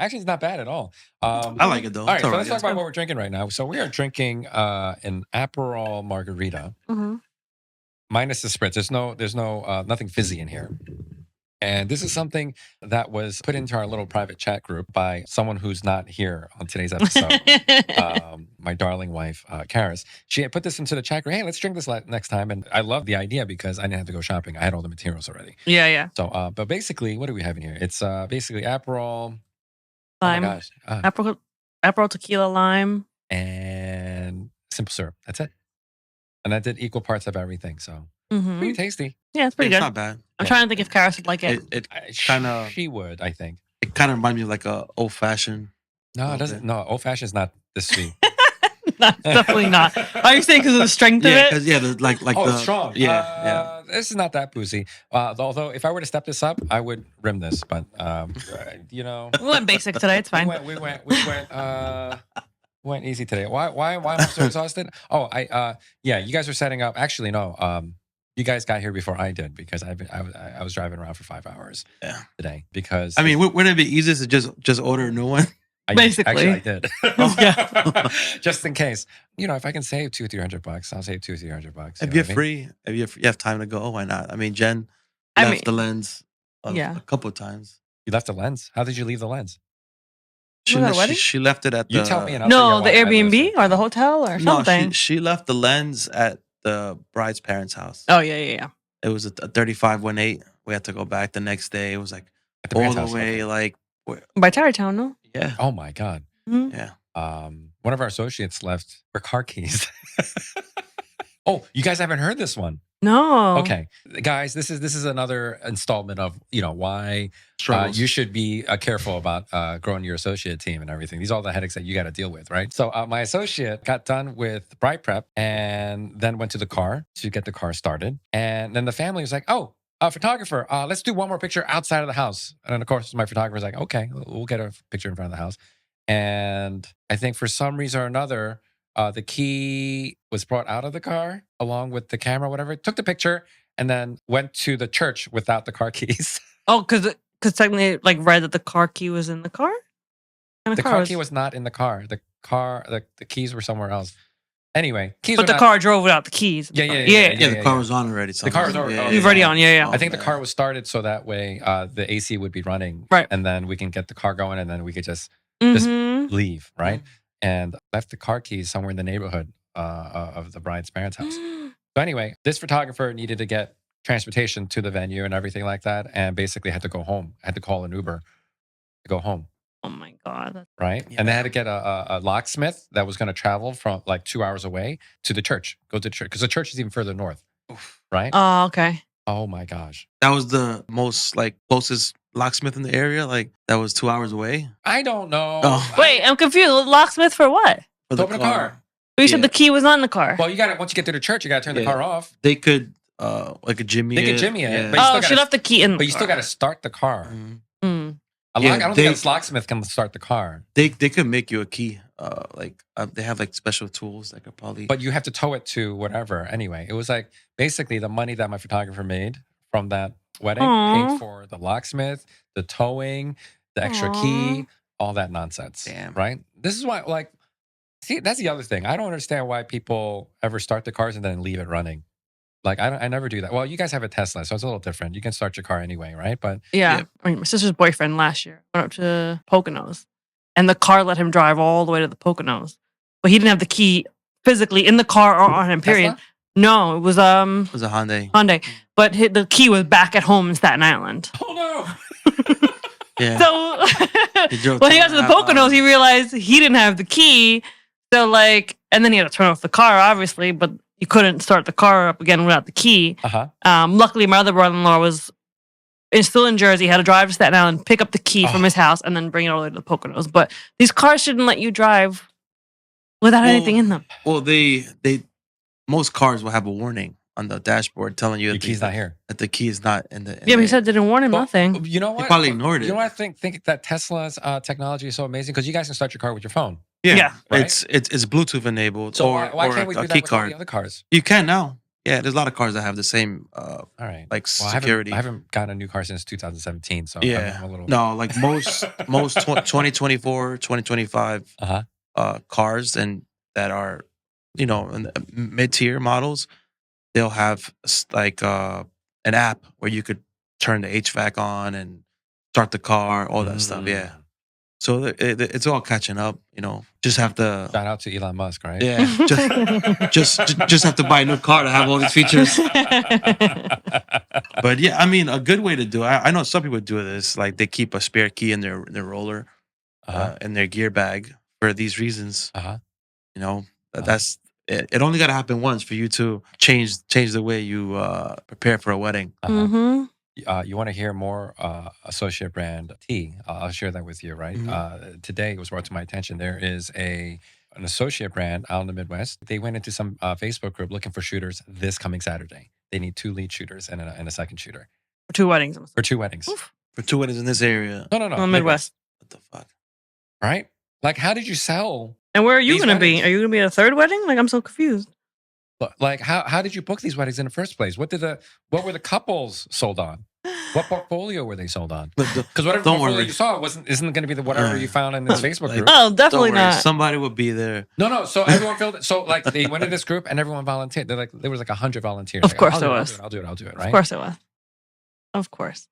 Actually, it's not bad at all. I like it though. All right, It's so all let's right. talk about what we're drinking right now. So we are drinking an Aperol Margarita, minus the spritz. There's no nothing fizzy in here. And this is something that was put into our little private chat group by someone who's not here on today's episode. My darling wife, Karis. She had put this into the chat group. Hey, let's drink this next time. And I love the idea because I didn't have to go shopping. I had all the materials already. Yeah. So, but basically, what do we have in here? It's basically Aperol. Lime. Oh my gosh. Aperol tequila lime. And simple syrup. That's it. And I did equal parts of everything. So pretty tasty. Yeah, it's pretty good. It's not bad. I'm trying to think if Karis would like it. It kind of. She would, I think. It kind of reminds me of like a old fashioned. No, it doesn't. No, old fashioned is not this sweet. No, definitely not. Are you saying because of the strength of it? Yeah, like it's strong. Yeah. This is not that boozy. Although, if I were to step this up, I would rim this. But you know, we went basic today. It's fine. We went easy today. Why am I so exhausted? Oh, you guys were setting up. Actually, no. You guys got here before I did because I was driving around for 5 hours today because I mean, wouldn't it be easiest to just order a new one? Basically, I did. Yeah. Just in case, if I can save $200-300, I'll save $200-300. If you're free, if you have time to go, why not? I mean, Jen left the lens a couple of times. You left the lens? How did you leave the lens? She left it at you tell me. The Airbnb or the hotel or something. No, she left the lens at the bride's parents' house. Oh yeah. It was a 3518. We had to go back the next day. It was like all the way like by Tarrytown, no? Yeah. Oh my God. Mm-hmm. Yeah. One of our associates left her car keys. Oh, you guys haven't heard this one? No. Okay, guys, this is another installment of why you should be careful about growing your associate team and everything. These are all the headaches that you got to deal with, right? So my associate got done with bride prep and then went to the car to get the car started, and then the family was like, "Oh, photographer, let's do one more picture outside of the house." And of course, my photographer was like, "Okay, we'll get a picture in front of the house." And I think for some reason or another, the key was brought out of the car along with the camera, whatever. Took the picture and then went to the church without the car keys. Oh, because technically it read that the car key was in the car? The car key was not in the car. The keys were somewhere else. Anyway, keys. But the car drove without the keys. Yeah. The car was on already. The car was already on. Yeah. I think the car was started so that way the AC would be running, right? And then we can get the car going, and then we could just leave, right? Mm-hmm. And left the car keys somewhere in the neighborhood of the bride's parents' house. So anyway, this photographer needed to get transportation to the venue and everything like that, and basically had to go home. Had to call an Uber to go home. Oh my God! Right, and they had to get a locksmith that was going to travel from 2 hours away to the church. Go to the church because the church is even further north. Right? Oh, okay. Oh my gosh! That was the most closest locksmith in the area. That was 2 hours away. I don't know. Oh. Wait, I'm confused. Locksmith for what? For the car. But you said the key was not in the car. Well, once you get to the church, you got to turn the car off. They could a jimmy. They could jimmy it. But she left the key in. But you still got to start the car. Mm. I don't think a locksmith can start the car. They could make you a key. They have special tools that could probably. But you have to tow it to whatever. Anyway, it was basically the money that my photographer made from that wedding paid for the locksmith, the towing, the extra key, all that nonsense. Damn. Right? This is why, see, that's the other thing. I don't understand why people ever start the cars and then leave it running. I never do that. Well, you guys have a Tesla, so it's a little different. You can start your car anyway, right? But yeah. I mean, my sister's boyfriend last year went up to Poconos, and the car let him drive all the way to the Poconos, but he didn't have the key physically in the car or on him. Period. Tesla? No, it was a Hyundai. But the key was back at home in Staten Island. Oh no! Yeah. So when he got to the Poconos, he realized he didn't have the key. So and then he had to turn off the car, obviously, but you couldn't start the car up again without the key. Luckily, my other brother-in-law was still in Jersey, had to drive to Staten Island, pick up the key from his house, and then bring it all the way to the Poconos. But these cars shouldn't let you drive without anything in them. Well, most cars will have a warning on the dashboard telling you the key's not here. That the key is not in the. But he said they didn't warn him nothing. You know what? He probably ignored it. You know what I think that Tesla's technology is so amazing because you guys can start your car with your phone. Yeah. Right? It's Bluetooth enabled. So or why can't we do that key with all card. the other cars? You can now. Yeah, there's a lot of cars that have the same, All right. like Well, security. I haven't gotten a new car since 2017, so Yeah. I'm a little. No, like most 2024, 2025 cars and that are, in the mid-tier models, they'll have like an app where you could turn the HVAC on and start the car, all that stuff. Yeah. So it's all catching up, Just have to Shout out to Elon Musk, right? Yeah, just have to buy a new car to have all these features. But yeah, I mean, a good way to do it. I know some people do this, like they keep a spare key in their roller, in their gear bag for these reasons. That's it. It only got to happen once for you to change the way you prepare for a wedding. Mm-hmm. You want to hear more associate brand tea? I'll share that with you, right? Today it was brought to my attention. There is an associate brand out in the Midwest. They went into some Facebook group looking for shooters this coming Saturday. They need 2 lead shooters and a second shooter. For 2 weddings. For 2 weddings. Oof. For 2 weddings in this area. No. Midwest. What the fuck? Right? Like, how did you sell? And where are you going to be? Are you going to be at a 3rd wedding? Like, I'm so confused. Like, how did you book these weddings in the first place? What were the couples sold on? What portfolio were they sold on? Because whatever portfolio you saw isn't going to be the whatever you found in this Facebook group. Oh, definitely not. Somebody would be there. No. So everyone filled it. So like they went in this group and everyone volunteered. There was like 100 volunteers. Of course there was. I'll do it. Right? Of course it was. Of course.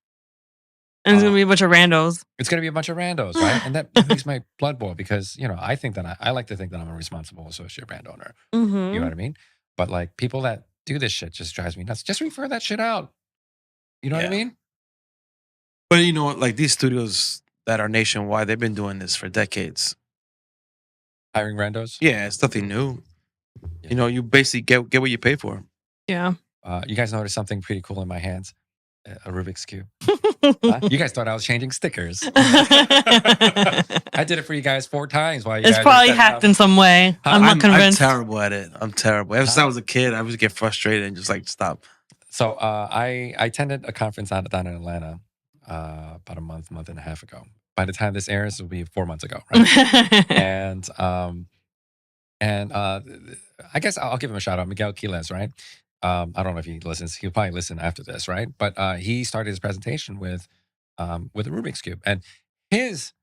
And it's going to be a bunch of randos. It's going to be a bunch of randos, right? And that makes my blood boil because, I think that I like to think that I'm a responsible associate brand owner. Mm-hmm. You know what I mean? But like people that do this shit just drives me nuts. Just refer that shit out. You know what I mean? But like these studios that are nationwide, they've been doing this for decades. Hiring randos? Yeah, it's nothing new. Yeah. You basically get what you pay for. Yeah. You guys noticed something pretty cool in my hands? A Rubik's Cube. You guys thought I was changing stickers. I did it for you guys 4 times. While it's probably hacked in some way. I'm not convinced. I'm terrible at it. I'm terrible. Ever since I was a kid, I would get frustrated and just like stop. So I attended a conference down in Atlanta about a month and a half ago. By the time this airs, it'll be 4 months ago, right? and I guess I'll give him a shout out, Miguel Quiles, right? I don't know if he listens. He'll probably listen after this, right? But he started his presentation with a Rubik's Cube. And his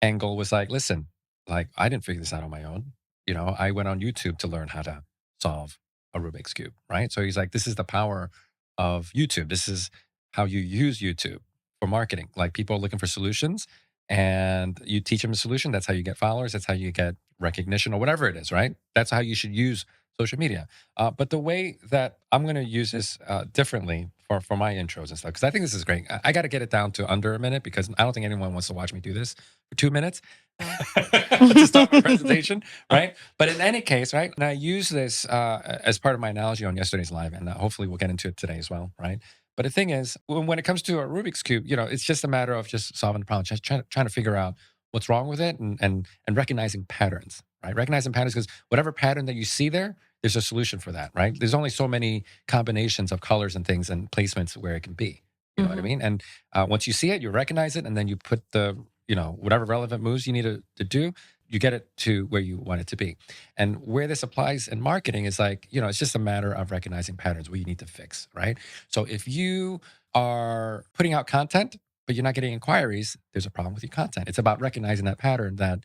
angle was like, listen, like I didn't figure this out on my own. I went on YouTube to learn how to solve a Rubik's Cube, right? So he's like, this is the power of YouTube. This is how you use YouTube for marketing. Like people are looking for solutions and you teach them a solution. That's how you get followers. That's how you get recognition or whatever it is, right? That's how you should use social media. But the way that I'm going to use this differently for my intros and stuff, because I think this is great. I got to get it down to under a minute because I don't think anyone wants to watch me do this for 2 minutes to start my presentation, right? But in any case, right, and I use this as part of my analogy on yesterday's live, and hopefully we'll get into it today as well, right? But the thing is, when it comes to a Rubik's Cube, it's just a matter of just solving the problem, just trying to figure out what's wrong with it and recognizing patterns, right? Recognizing patterns because whatever pattern that you see there's a solution for that, right? There's only so many combinations of colors and things and placements where it can be. You know what I mean? And once you see it, you recognize it, and then you put the, whatever relevant moves you need to do, you get it to where you want it to be. And where this applies in marketing is like, it's just a matter of recognizing patterns where you need to fix, right? So if you are putting out content, but you're not getting inquiries, there's a problem with your content. It's about recognizing that pattern that,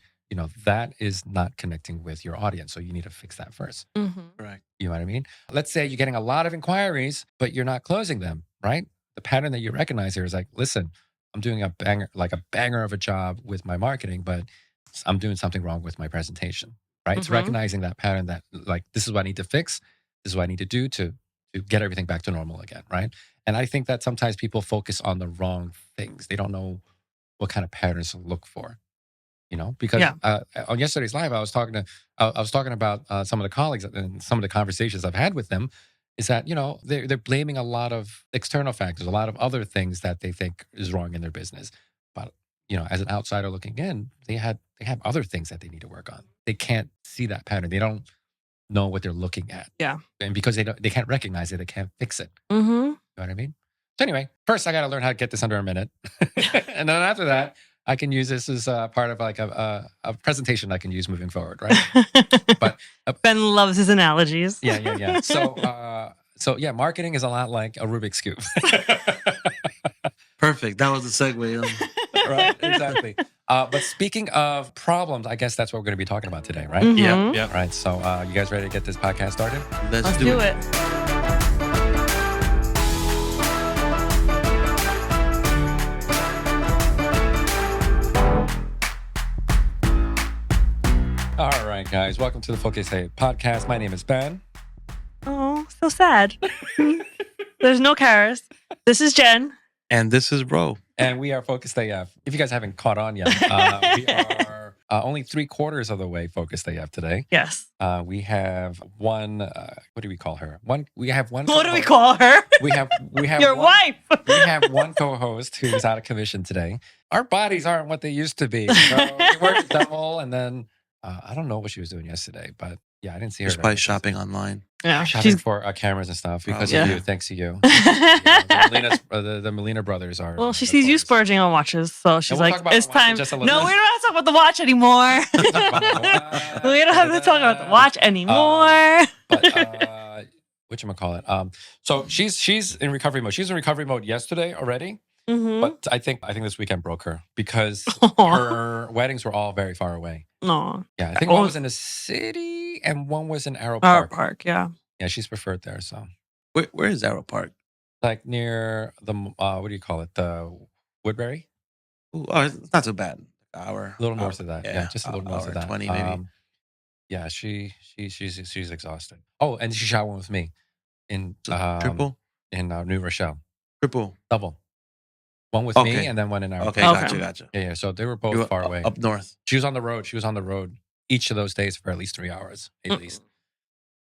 that is not connecting with your audience. So you need to fix that first. Right. You know what I mean? Let's say you're getting a lot of inquiries, but you're not closing them, right? The pattern that you recognize here is like, listen, I'm doing a banger of a job with my marketing, but I'm doing something wrong with my presentation, right? It's recognizing that pattern that like, this is what I need to fix. This is what I need to do to get everything back to normal again, right? And I think that sometimes people focus on the wrong things. They don't know what kind of patterns to look for, because on yesterday's live, I was talking about some of the colleagues and some of the conversations I've had with them is that, they're blaming a lot of external factors, a lot of other things that they think is wrong in their business. But, as an outsider looking in, they have other things that they need to work on. They can't see that pattern. They don't know what they're looking at. Yeah. And because they can't recognize it, they can't fix it. Mm-hmm. You know what I mean? So anyway, first I got to learn how to get this under a minute. And then after that, I can use this as part of like a presentation I can use moving forward, right? But Ben loves his analogies. Yeah. So yeah, marketing is a lot like a Rubik's Cube. Perfect. That was the segue. Right, exactly. But speaking of problems, I guess that's what we're going to be talking about today, right? Mm-hmm. Yeah. Right. So you guys ready to get this podcast started? Let's do it. All right, guys. Welcome to the Focus Hey podcast. My name is Ben. Oh, so sad. There's no Karis. This is Jen. And this is Ro. And we are Focused AF. If you guys haven't caught on yet, we are only 3/4 of the way Focused AF today. Yes. We have one. What do we call her? We have one. What do we call her? We have your wife. We have one co-host who's out of commission today. Our bodies aren't what they used to be. So we worked double, and then I don't know what she was doing yesterday, but yeah, I didn't see her. She's probably shopping online. Yeah, shopping for cameras and stuff because of you. Thanks to you. The Molina brothers are. Well, she sees you splurging on watches, so she's like, "It's time." No, we don't have to talk about the watch anymore. We don't have to talk about the watch anymore. Whatchamacallit? So she's in recovery mode. She's in recovery mode yesterday already. Mm-hmm. But I think this weekend broke her because her weddings were all very far away. No. Yeah, I think one was in the city and one was in Aperol Park. Park, yeah. Yeah, she's preferred there. So where is Aperol Park? Like near the what do you call it? The Woodbury. Ooh, oh, it's not too bad. A little north of that. Yeah, just a little north of that. 20 maybe. Yeah, she's exhausted. Oh, and she shot one with me in triple in New Rochelle. Triple Double. One with me and then one in our. Okay, gotcha. Yeah. So they were both far away. Up north. She was on the road each of those days for at least 3 hours, at least.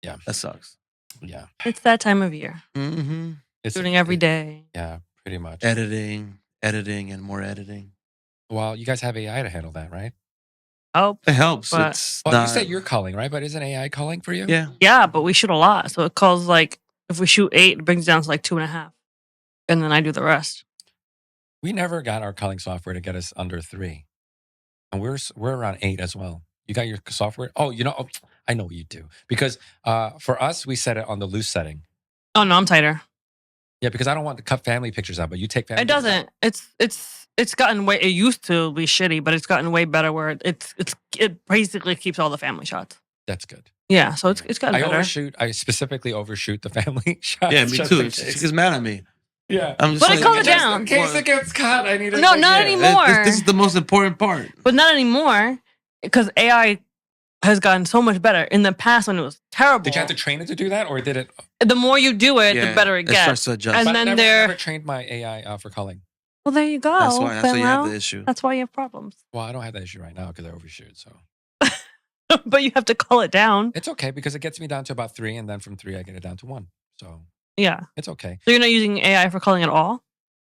Yeah. That sucks. Yeah. It's that time of year. Mm-hmm. Shooting every day. Yeah, pretty much. Editing, and more editing. Well, you guys have AI to handle that, right? Oh, it helps. You said you're culling, right? But isn't AI culling for you? Yeah. Yeah, but we shoot a lot. So it calls like, if we shoot 8, it brings it down to like 2.5. And then I do the rest. We never got our culling software to get us under 3. And we're around 8 as well. You got your software? Oh, I know what you do. Because for us, we set it on the loose setting. Oh, no, I'm tighter. Yeah, because I don't want to cut family pictures out, but you take family pictures out. It doesn't. It's gotten way. It used to be shitty, but it's gotten way better. Where it basically keeps all the family shots. That's good. Yeah, so it's gotten better. I specifically overshoot the family shots. Yeah, me too. She's mad at me. Yeah, but I call it down in case it gets cut. I need it. No, not anymore. This is the most important part. But not anymore, because AI has gotten so much better. In the past, when it was terrible, did you have to train it to do that, or did it? The more you do it, the better it gets. It starts to adjust. And but then I never trained my AI for culling. Well, there you go. That's why you have the issue. That's why you have problems. Well, I don't have that issue right now because I overshoot. So, but you have to cull it down. It's okay because it gets me down to about 3, and then from 3 I get it down to 1. So yeah, it's okay. So you're not using AI for culling at all?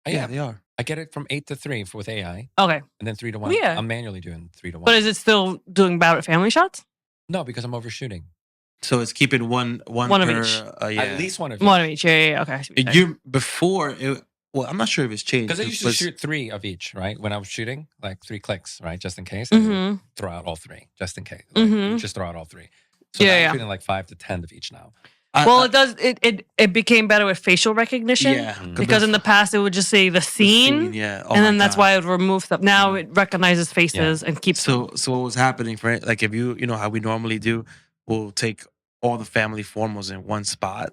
Yeah, they are. I get it from 8 to 3 with AI. Okay, and then 3 to 1. Well, yeah. I'm manually doing 3 to 1. But is it still doing bad at family shots? No, because I'm overshooting. So it's keeping one of each. At least one of each. One of each. Yeah. Okay. You before it. Well, I'm not sure if it's changed. Because I used to shoot 3 of each, right? When I was shooting, like 3 clicks, right? Just in case. Mm-hmm. Throw out all 3, just in case. Just throw out all 3. So I'm shooting like 5 to 10 of each now. Well, it does. It became better with facial recognition. Yeah. Because in the past it would just say the scene. Yeah. And then that's why it would remove stuff. Now it recognizes faces and keeps. So what was happening, right? Like if you know how we normally do, we'll take all the family formals in one spot.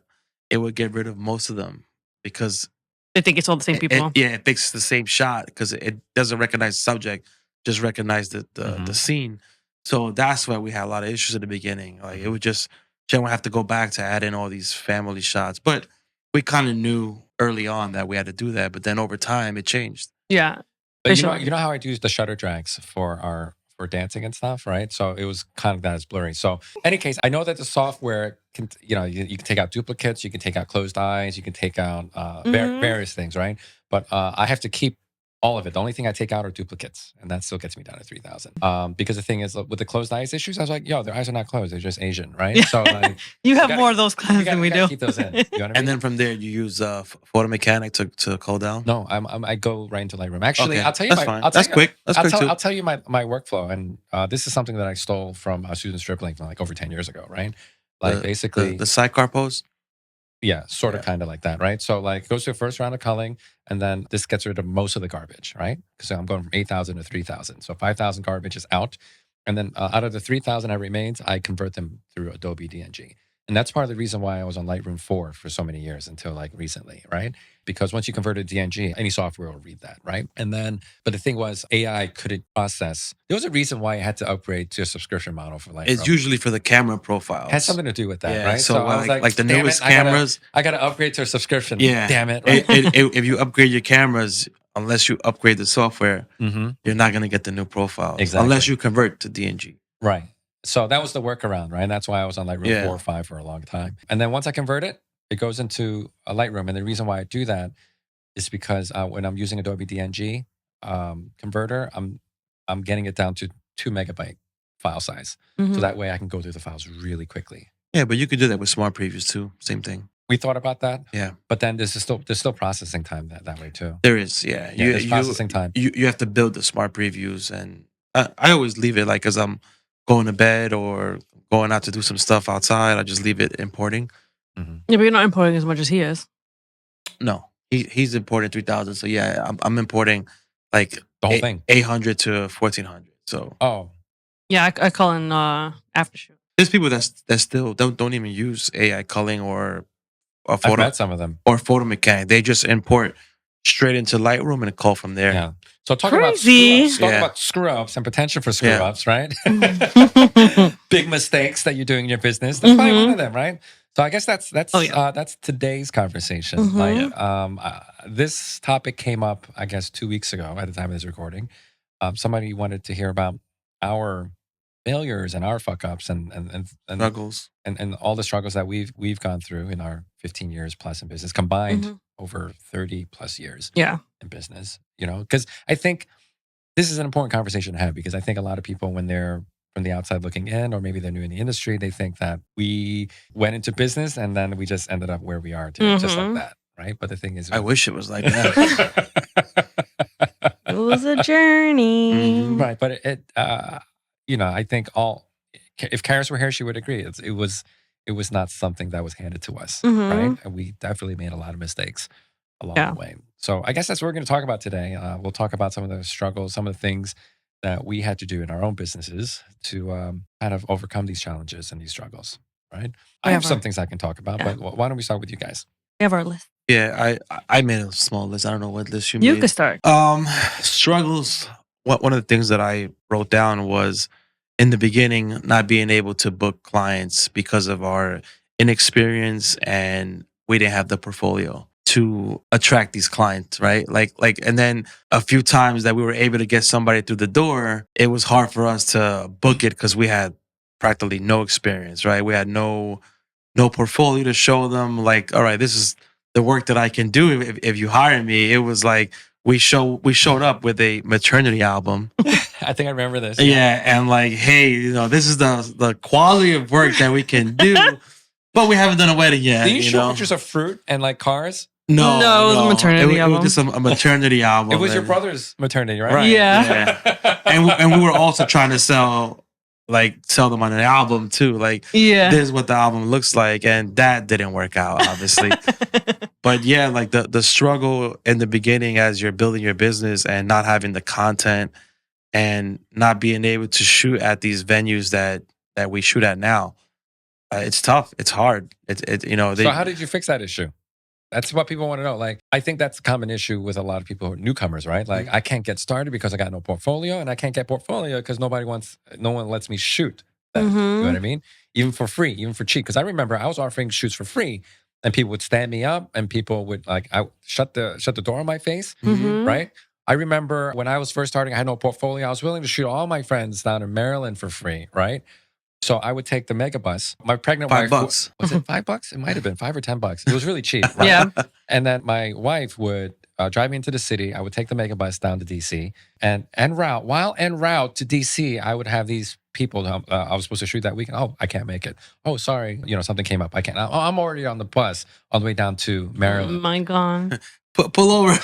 It would get rid of most of them because they think it's all the same people. It thinks the same shot because it doesn't recognize the subject, just recognize the scene. So that's why we had a lot of issues at the beginning. Like it would just. Jen would have to go back to add in all these family shots. But we kind of knew early on that we had to do that. But then over time, it changed. Yeah. But you know how I do the shutter drags for dancing and stuff, right? So it was kind of that as blurry. So in any case, I know that the software can, you can take out duplicates, you can take out closed eyes, you can take out various things, right? But I have to keep All of it. The only thing I take out are duplicates, and that still gets me down to 3,000. Because the thing is, with the closed eyes issues, I was like, yo, their eyes are not closed; they're just Asian, right? So like, you have more of those clients than we do. Keep those in. You know what I mean? And then from there, you use photo mechanic to cool down. No, I go right into Lightroom. Actually, Okay. I'll tell you. That's quick. That's quick too. I'll tell you my workflow, and this is something that I stole from Susan Stripling from like over 10 years ago, right? Like basically the sidecar pose. Yeah, sort of kind of like that, right? So like goes to a first round of culling, and then this gets rid of most of the garbage, right? So I'm going from 8,000 to 3,000. So 5,000 garbage is out. And then out of the 3,000 that remains, I convert them through Adobe DNG. And that's part of the reason why I was on Lightroom 4 for so many years until like recently, right? Because once you convert to DNG, any software will read that, right? And then, but the thing was, AI couldn't process. There was a reason why I had to upgrade to a subscription model for Lightroom. It's usually for the camera profiles. Has something to do with that, right? So I was like the newest cameras. I got to upgrade to a subscription. Yeah. Damn it. Right? If you upgrade your cameras, unless you upgrade the software, you're not going to get the new profiles. Exactly. Unless you convert to DNG. Right. So that was the workaround, right? And that's why I was on Lightroom 4 or 5 for a long time. And then once I convert it, it goes into a Lightroom. And the reason why I do that is because when I'm using Adobe DNG converter, I'm getting it down to 2 megabyte file size. So that way I can go through the files really quickly. Yeah, but you could do that with smart previews too. Same thing. We thought about that. Yeah. But then there's still processing time that way too. There is, yeah. There's processing time. You have to build the smart previews, and I always leave it like as I'm going to bed or going out to do some stuff outside. I just leave it importing. Yeah, but you're not importing as much as he is. No, he's importing 3,000. So yeah, I'm importing like the whole thing, 800 to 1,400. So yeah, I call in aftershoot. There's people that still don't even use AI culling or photo. I've met some of them or photo mechanic. They just import straight into Lightroom and call from there. Yeah. So talking about screw ups and potential for screw ups, right? Big mistakes that you're doing in your business. That's probably one of them, right? So I guess that's today's conversation. Like this topic came up, I guess, 2 weeks ago at the time of this recording. Somebody wanted to hear about our failures and our fuck ups and struggles and all the struggles that we've gone through in our 15 years plus in business, combined over 30 plus years in business. You know, because I think this is an important conversation to have, because I think a lot of people, when they're from the outside looking in, or maybe they're new in the industry, they think that we went into business and then we just ended up where we are today, just like that, right? But the thing is, I wish it was like that. It was a journey, right? But you know, I think if Karis were here, she would agree. It was not something that was handed to us, right? And we definitely made a lot of mistakes along the way. So I guess that's what we're going to talk about today. We'll talk about some of the struggles, some of the things that we had to do in our own businesses to kind of overcome these challenges and these struggles, right? I have some things I can talk about, but why don't we start with you guys? We have our list. Yeah, I made a small list. I don't know what list you made. You could start. Struggles. One of the things that I wrote down was, in the beginning, not being able to book clients because of our inexperience, and we didn't have the portfolio to attract these clients, right? Like, and then a few times that we were able to get somebody through the door, it was hard for us to book it because we had practically no experience, right? We had no portfolio to show them. Like, all right, this is the work that I can do if you hire me. It was like we showed up with a maternity album. I think I remember this. Yeah, and like, hey, you know, this is the quality of work that we can do, but we haven't done a wedding yet. Did you show pictures of fruit and like cars? No, it was a maternity album. It was just a maternity album. It was your brother's maternity, right? Yeah. And we were also trying to sell them on an album too. Like, this is what the album looks like, and that didn't work out, obviously. But yeah, like the struggle in the beginning as you're building your business and not having the content and not being able to shoot at these venues that we shoot at now. It's tough. It's hard. So how did you fix that issue? That's what people want to know. Like, I think that's a common issue with a lot of people who are newcomers, right? Like, I can't get started because I got no portfolio, and I can't get portfolio because no one lets me shoot that. You know what I mean? Even for free, even for cheap. Because I remember I was offering shoots for free, and people would stand me up, and people would I shut the door on my face, right? I remember when I was first starting, I had no portfolio. I was willing to shoot all my friends down in Maryland for free, right? So I would take the megabus. My pregnant wife, $5. Was it $5? It might have been $5 or $10. It was really cheap, right? Yeah. And then my wife would driving into the city, I would take the mega bus down to DC, and while en route to DC, I would have these people I was supposed to shoot that weekend. Oh, I can't make it. Oh, sorry, something came up. I can't. Oh, I'm already on the bus on the way down to Maryland. Oh my God. Pull over.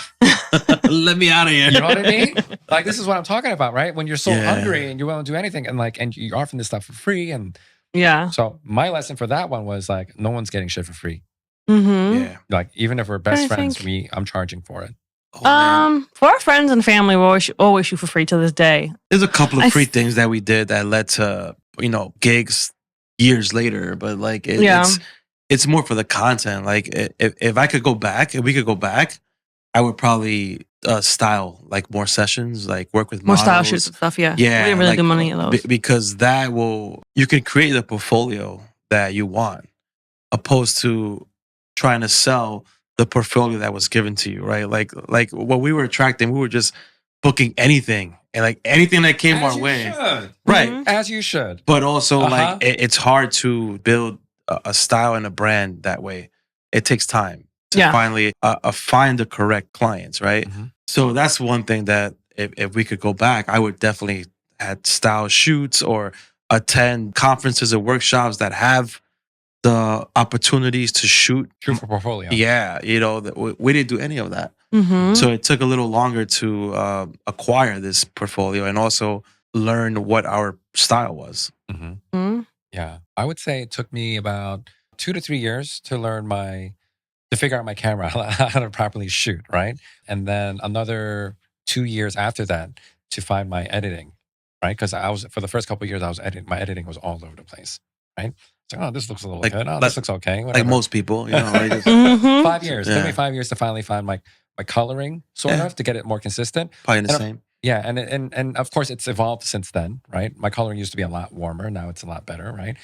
Let me out of here. You know what I mean? Like, this is what I'm talking about, right? When you're so hungry and you won't do anything, and you're offering this stuff for free, and so my lesson for that one was like, no one's getting shit for free. Mm-hmm. Yeah. Like, even if we're best friends, I'm charging for it. For our friends and family, we always shoot for free to this day. There's a couple of free things that we did that led to gigs years later, but like it's more for the content. Like if I could go back, if we could go back, I would probably style like more sessions, like work with more models. style shoots and stuff. Yeah, yeah. We didn't really do money of those because you can create the portfolio that you want, opposed to trying to sell the portfolio that was given to you, right? Like what we were attracting, we were just booking anything and like anything that came our way, right? Mm-hmm. As you should. But also like it's hard to build a style and a brand that way. It takes time to finally find the correct clients, right? Mm-hmm. So that's one thing that if we could go back, I would definitely have style shoots or attend conferences or workshops that have the opportunities to shoot for portfolio. Yeah, we didn't do any of that. Mm-hmm. So it took a little longer to acquire this portfolio and also learn what our style was. Mm-hmm. Mm-hmm. Yeah, I would say it took me about 2 to 3 years to figure out my camera, how to properly shoot, right? And then another 2 years after that to find my editing, right? Because for the first couple of years, my editing was all over the place, right? It's like, oh, this looks a little good. Oh, this looks okay. Whatever. Like most people, right? Mm-hmm. 5 years. It took me 5 years to finally find my coloring, sort of, to get it more consistent. Probably the same. Yeah, and of course, it's evolved since then, right? My coloring used to be a lot warmer. Now it's a lot better, right?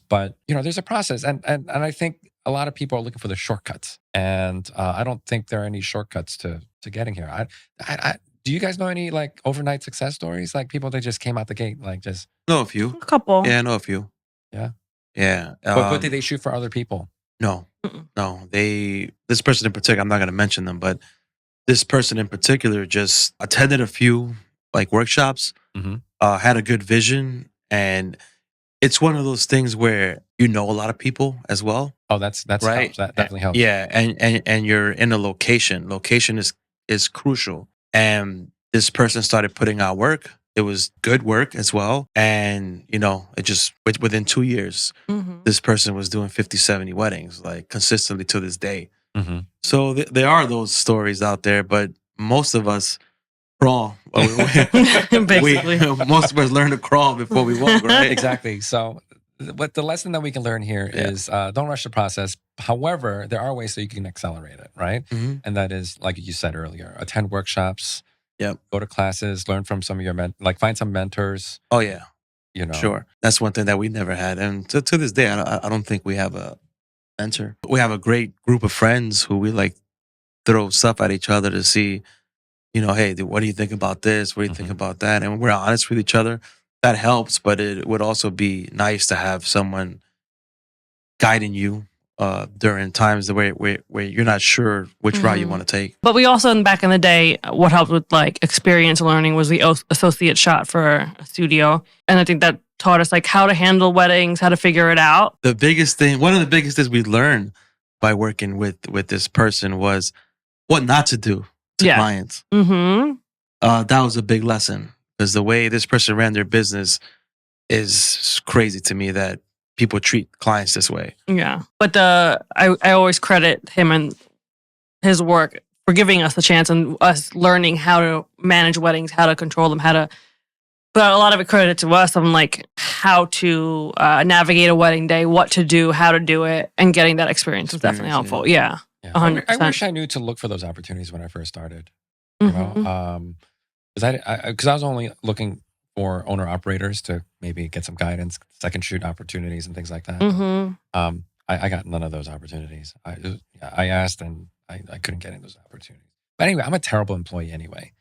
But, there's a process. And I think a lot of people are looking for the shortcuts. And I don't think there are any shortcuts to getting here. Do you guys know any like overnight success stories? Like people that just came out the gate, like just... Know a few. A couple. Yeah, I know a few. Yeah. Yeah. But did they shoot for other people? No. No. This person in particular, I'm not going to mention them, but this person in particular just attended a few like workshops, had a good vision, and it's one of those things where a lot of people as well. Oh, that's right. Helps. That definitely helps. Yeah, and you're in a location. Location is crucial. And this person started putting out work. It was good work as well. And, it just, within 2 years, this person was doing 50, 70 weddings, like consistently to this day. Mm-hmm. So there are those stories out there, but most of us crawl. Basically. Most of us learn to crawl before we walk, right? Exactly. So what the lesson that we can learn here is don't rush the process. However, there are ways that you can accelerate it, right? Mm-hmm. And that is, like you said earlier, attend workshops, go to classes, learn from some of your find some mentors. Oh, yeah. Sure. That's one thing that we never had. And to this day, I don't think we have a mentor. We have a great group of friends who we like throw stuff at each other to see, hey, what do you think about this? What do you think about that? And we're honest with each other. That helps, but it would also be nice to have someone guiding you during times where you're not sure which route you want to take. But we also, back in the day, what helped with like experience learning was the associate shot for a studio. And I think that taught us like how to handle weddings, how to figure it out. One of the biggest things we learned by working with this person was what not to do to clients. Mm-hmm. That was a big lesson, because the way this person ran their business is crazy to me, that people treat clients this way. Yeah. But I always credit him and his work for giving us the chance and us learning how to manage weddings, how to control them, but a lot of it credited to us on like how to navigate a wedding day, what to do, how to do it, and getting that experience was definitely helpful. Yeah. 100%. I wish I knew to look for those opportunities when I first started. Because I was only looking for owner operators to maybe get some guidance, second shoot opportunities, and things like that. I got none of those opportunities. I asked and I couldn't get any of those opportunities. But anyway, I'm a terrible employee anyway.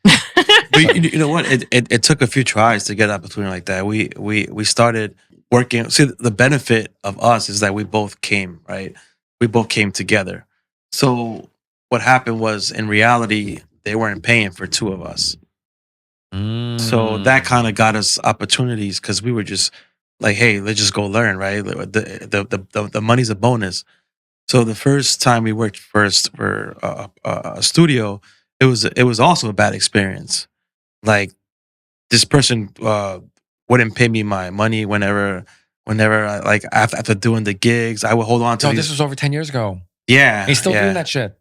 But you know what? It took a few tries to get an opportunity like that. We started working. See, the benefit of us is that we both came, right? We both came together. So what happened was, in reality, they weren't paying for 2 of us. So that kind of got us opportunities because we were just like, hey, let's just go learn, right? The money's a bonus. So the first time we worked for a studio, it was also a bad experience. Like this person wouldn't pay me my money whenever I, like after doing the gigs, I would hold on to. This was over 10 years ago. Yeah, he's still doing that shit.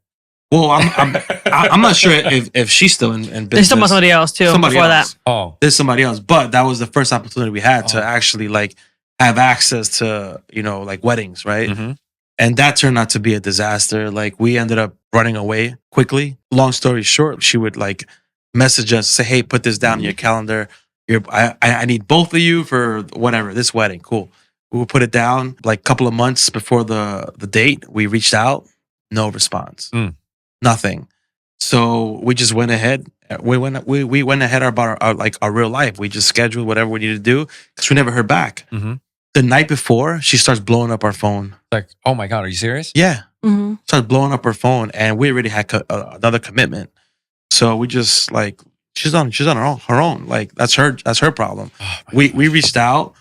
Well, I'm not sure if she's still in business. There's still somebody else too. Before that. Oh, there's somebody else, but that was the first opportunity we had to actually like have access to like weddings, right? Mm-hmm. And that turned out to be a disaster. Like we ended up running away quickly. Long story short, she would like message us, say, "Hey, put this down in your calendar. I need both of you for whatever this wedding." Cool. We would put it down. Like a couple of months before the date, we reached out, no response. Nothing. So we just went ahead. We went ahead about our real life. We just scheduled whatever we needed to do because we never heard back. Mm-hmm. The night before, she starts blowing up our phone. Like, oh my God, are you serious? Yeah. Mm-hmm. Starts blowing up her phone, and we already had another commitment. So we just like she's on her own. Like that's her problem. Oh we reached out.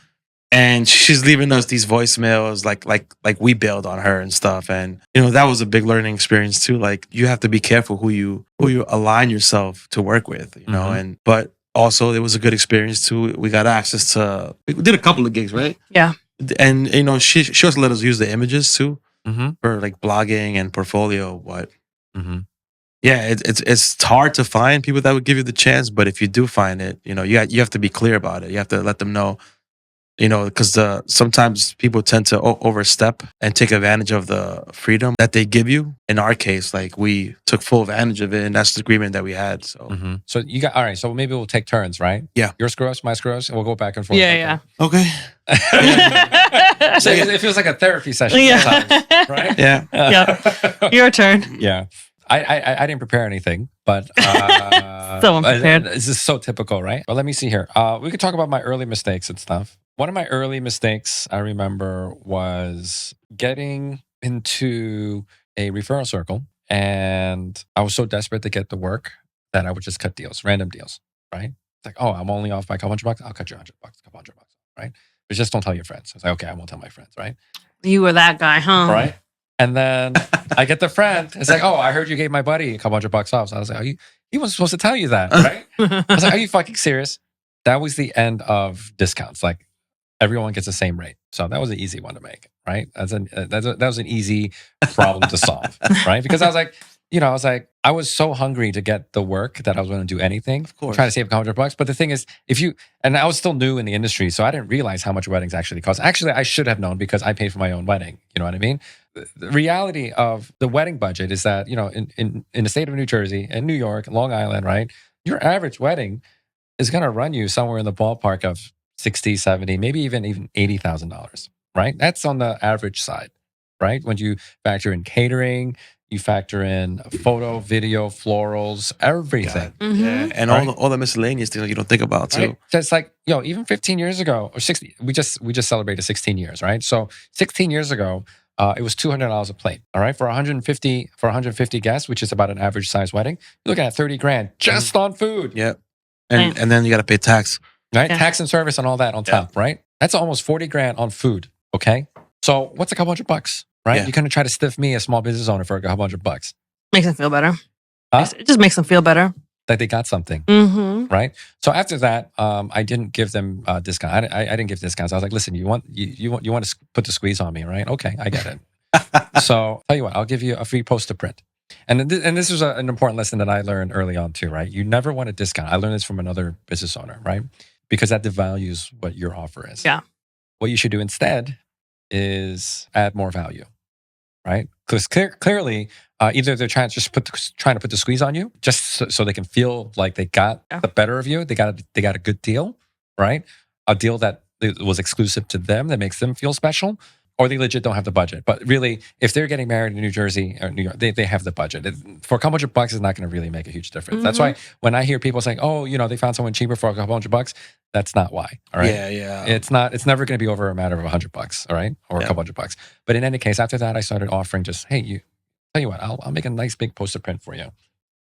And she's leaving us these voicemails like we bailed on her and stuff. And that was a big learning experience too. Like you have to be careful who you align yourself to work with, and but also it was a good experience too. We got access to we did a couple of gigs, right? Yeah. And she also let us use the images too for like blogging and portfolio. But yeah, it's hard to find people that would give you the chance, but if you do find it, you have to be clear about it. You have to let them know. Because sometimes people tend to overstep and take advantage of the freedom that they give you. In our case, like we took full advantage of it, and that's the agreement that we had. So, so you got all right. So maybe we'll take turns, right? Yeah, your screw ups, my screw ups, and we'll go back and forth. Yeah. Okay. So it feels like a therapy session, sometimes, right? Yeah. Your turn. Yeah. I didn't prepare anything, but so unprepared. This is so typical, right? Well, let me see here. We could talk about my early mistakes and stuff. One of my early mistakes I remember was getting into a referral circle, and I was so desperate to get the work that I would just cut deals, random deals, right? It's like, oh, I'm only off by a couple $100. I'll cut you $100, a couple $100, right? But just don't tell your friends. I was like, okay, I won't tell my friends, right? You were that guy, huh? Right. And then I get the friend. It's like, oh, I heard you gave my buddy a couple $100 off. So I was like, he wasn't supposed to tell you that, right? I was like, are you fucking serious? That was the end of discounts. Like everyone gets the same rate. So that was an easy one to make, right? That was an easy problem to solve, right? Because I was like, I was so hungry to get the work that I was going to do anything. Of course. Trying to save a couple $100. But the thing is, and I was still new in the industry, so I didn't realize how much weddings actually cost. Actually, I should have known because I paid for my own wedding. You know what I mean? The reality of the wedding budget is that, in the state of New Jersey and New York, Long Island, right? Your average wedding is going to run you somewhere in the ballpark of 60, 70, maybe even $80,000, right? That's on the average side, right? When you factor in catering, you factor in photo, video, florals, everything. Yeah. And all the miscellaneous things you don't think about too. Right? Just like, even 15 years ago or 60, we just celebrated 16 years, right? So 16 years ago, it was $200 a plate. All right. For 150 guests, which is about an average size wedding, you're looking at $30,000 just on food. Yep. And then you got to pay tax. Right? Yeah. Tax and service and all that on top, right? That's almost $40,000 on food. Okay. So what's a couple $100, right? You're going to try to stiff me, a small business owner, for a couple $100. Makes them feel better. Huh? It just makes them feel better. Like they got something, right? So after that, I didn't give them a discount. I didn't give discounts. I was like, listen, you want to put the squeeze on me, right? Okay, I get it. So tell you what, I'll give you a free poster print. And this was an important lesson that I learned early on too, right? You never want a discount. I learned this from another business owner, right? Because that devalues what your offer is. Yeah. What you should do instead is add more value, right? Because clearly, either they're trying to put the squeeze on you just so they can feel like they got the better of you. They got a good deal, right? A deal that was exclusive to them that makes them feel special. Or they legit don't have the budget. But really, if they're getting married in New Jersey or New York, they have the budget. For a couple $100 is not going to really make a huge difference. That's why when I hear people saying, "Oh, they found someone cheaper for a couple $100," that's not why. All right. Yeah. It's not. It's never going to be over a matter of $100. All right, or a couple $100. But in any case, after that, I started offering just, hey, tell you what, I'll make a nice big poster print for you.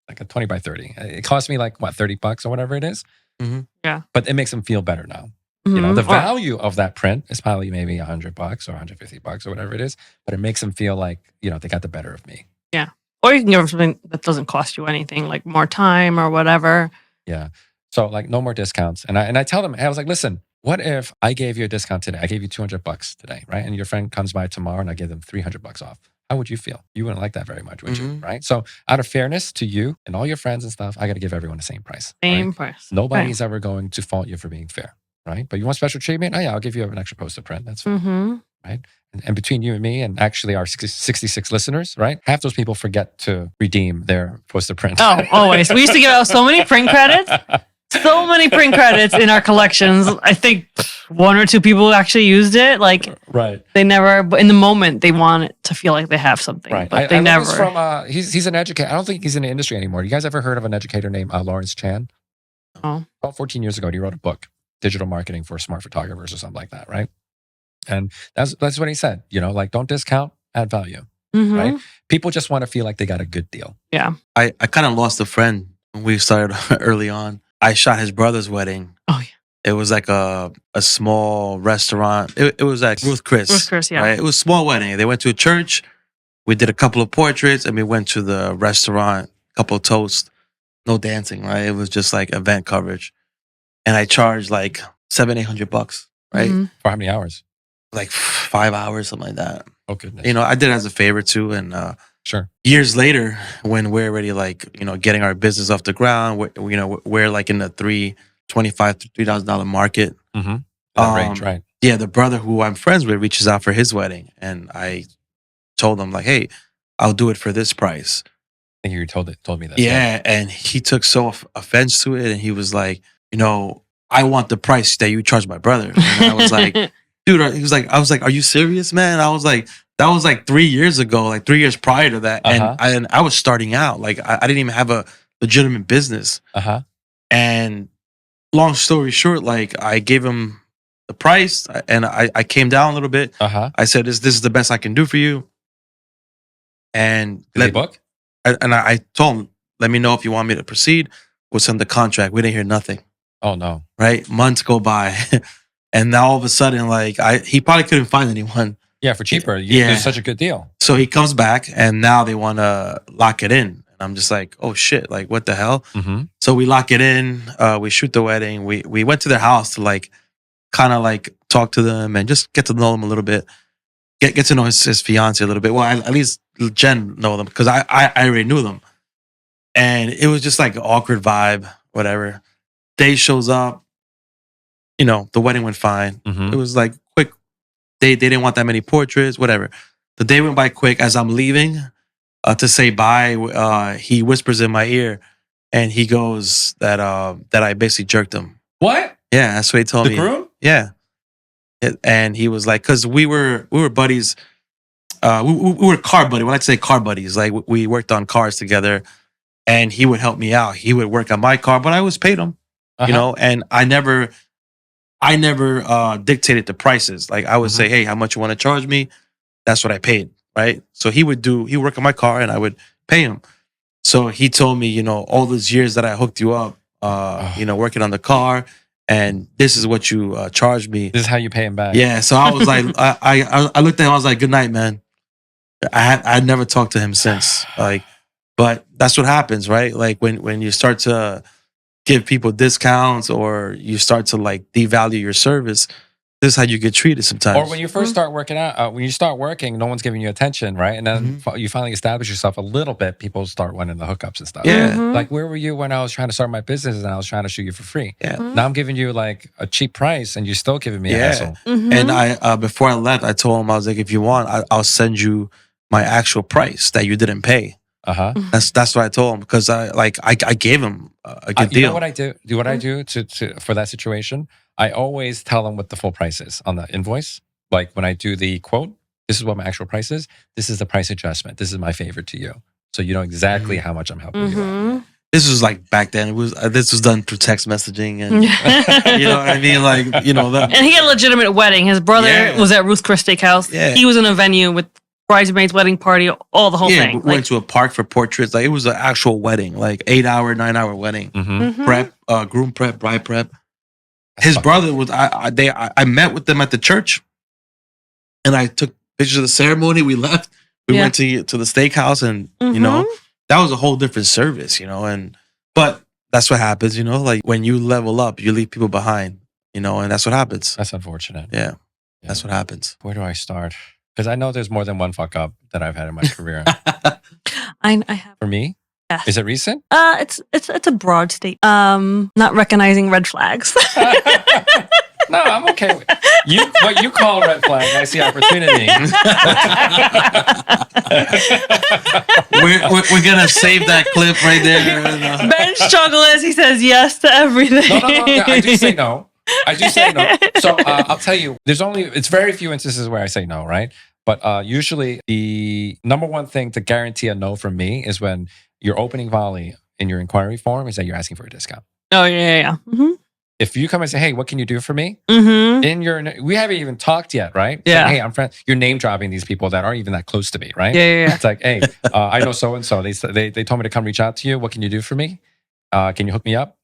like a 20 by 30. It cost me like, what, $30 or whatever it is. Mm-hmm. Yeah. But it makes them feel better now. You know, the value of that print is probably maybe $100 or $150 or whatever it is, but it makes them feel like, you know, they got the better of me. Yeah. Or you can give them something that doesn't cost you anything, like more time or whatever. Yeah. So like no more discounts. And I tell them, I was like, listen, what if I gave you a discount today? I gave you $200 today, right? And your friend comes by tomorrow and I give them $300 off. How would you feel? You wouldn't like that very much, would you? Right? So out of fairness to you and all your friends and stuff, I got to give everyone the same price. Same price. Nobody's ever going to fault you for being fair. Right? But you want special treatment? Oh yeah, I'll give you an extra poster print. That's fine. Right? And between you and me and actually our 66 listeners, right? Half those people forget to redeem their poster print. Oh, always. We used to give out so many print credits. So many print credits in our collections. I think 1 or 2 people actually used it. Like, right. They never, but in the moment, they want it to feel like they have something. Right. But they never. From, he's an educator. I don't think he's in the industry anymore. You guys ever heard of an educator named Lawrence Chan? Oh. About 14 years ago, he wrote a book, Digital Marketing for Smart Photographers or something like that, right? And that's what he said. You know, like don't discount, add value, right? People just want to feel like they got a good deal. Yeah. I kind of lost a friend when we started early on. I shot his brother's wedding. Oh, yeah. It was like a small restaurant. It was like Ruth Chris. Ruth Chris, yeah. Right? It was a small wedding. They went to a church. We did a couple of portraits and we went to the restaurant, a couple of toasts. No dancing, right? It was just like event coverage. And I charged like $700-800, right? For how many hours? Like 5 hours, something like that. Oh, goodness. You know, I did it as a favor too. And sure. Years later, when we're already like, you know, getting our business off the ground, we're like in the $3,250 to $3,000 market. That range, right? Yeah, the brother who I'm friends with reaches out for his wedding. And I told him like, hey, I'll do it for this price. I think you told me that. Yeah, and he took so offense to it. And he was like, you know, I want the price that you charge my brother. And I was like, dude, I was like, are you serious, man? I was like, that was like 3 years ago, like 3 years prior to that. And I was starting out. Like I didn't even have a legitimate business. And long story short, like I gave him the price and I came down a little bit. I said, this is the best I can do for you. And did they book? I told him, let me know if you want me to proceed. We'll send the contract. We didn't hear nothing. Oh no. Right? Months go by. And now all of a sudden, like he probably couldn't find anyone. Yeah, for cheaper. It's such a good deal. So he comes back and now they want to lock it in. And I'm just like, oh shit, like what the hell? So we lock it in. We shoot the wedding. We went to their house to like kind of like talk to them and just get to know them a little bit. Get to know his fiance a little bit. Well, at least Jen know them because I already knew them. And it was just like an awkward vibe, whatever. Day shows up. You know, the wedding went fine. It was like quick. They didn't want that many portraits, whatever. The day went by quick. As I'm leaving to say bye, he whispers in my ear and he goes that I basically jerked him. What? Yeah, that's what he told me. The groom? Yeah. And he was like, because we were buddies. We were car buddies. When I say car buddies, like we worked on cars together and he would help me out. He would work on my car, but I always paid him, you know, and I never dictated the prices. Like I would say, hey, how much you want to charge me? That's what I paid, right? So he would work on my car and I would pay him. So he told me, you know, all those years that I hooked you up, you know, working on the car, and this is what you charged me. This is how you pay him back. Yeah. So I was like, I looked at him, I was like, good night, man. I never talked to him since. Like, but that's what happens, right? Like when you start to give people discounts or you start to like devalue your service, this is how you get treated sometimes. Or when you first start working out, when you start working, no one's giving you attention, right? And then you finally establish yourself a little bit, people start wanting the hookups and stuff. Yeah. Like, where were you when I was trying to start my business and I was trying to shoot you for free? Yeah. Now I'm giving you like a cheap price and you're still giving me a hassle. And I before I left, I told him, I was like, if you want, I'll send you my actual price that you didn't pay. That's what I told him because I gave him a good deal. You know what I do? What I do to for that situation? I always tell them what the full price is on the invoice. Like when I do the quote, this is what my actual price is. This is the price adjustment. This is my favor to you, so you know exactly how much I'm helping you out. This was like back then. It was this was done through text messaging, and you know what I mean. Like you know that. And he had a legitimate wedding. His brother was at Ruth Chris Steakhouse. Yeah. He was in a venue with bridesmaids, wedding party, all the whole thing. We went to a park for portraits. Like it was an actual wedding, like 8-hour, 9-hour wedding. Prep, groom prep, bride prep. His brother was. I met with them at the church, and I took pictures of the ceremony. We left. We went to the steakhouse, and you know, that was a whole different service. You know, but that's what happens. You know, like when you level up, you leave people behind. You know, and that's what happens. That's unfortunate. Yeah. That's what happens. Where do I start? Because I know there's more than one fuck up that I've had in my career. I have. For me? Yes. Is it recent? It's a broad state. Not recognizing red flags. No, I'm okay with you. What you call red flag, I see opportunity. we're gonna save that clip right there. Ben's struggle is he says yes to everything. No, I do say no. So I'll tell you, it's very few instances where I say no, right? But usually the number one thing to guarantee a no from me is when your opening volley in your inquiry form is that you're asking for a discount. Oh, yeah. If you come and say, hey, what can you do for me? Mm-hmm. We haven't even talked yet, right? Yeah. Like, hey, I'm friend. You're name dropping these people that aren't even that close to me, right? Yeah. It's like, hey, I know so-and-so. They told me to come reach out to you. What can you do for me? Can you hook me up?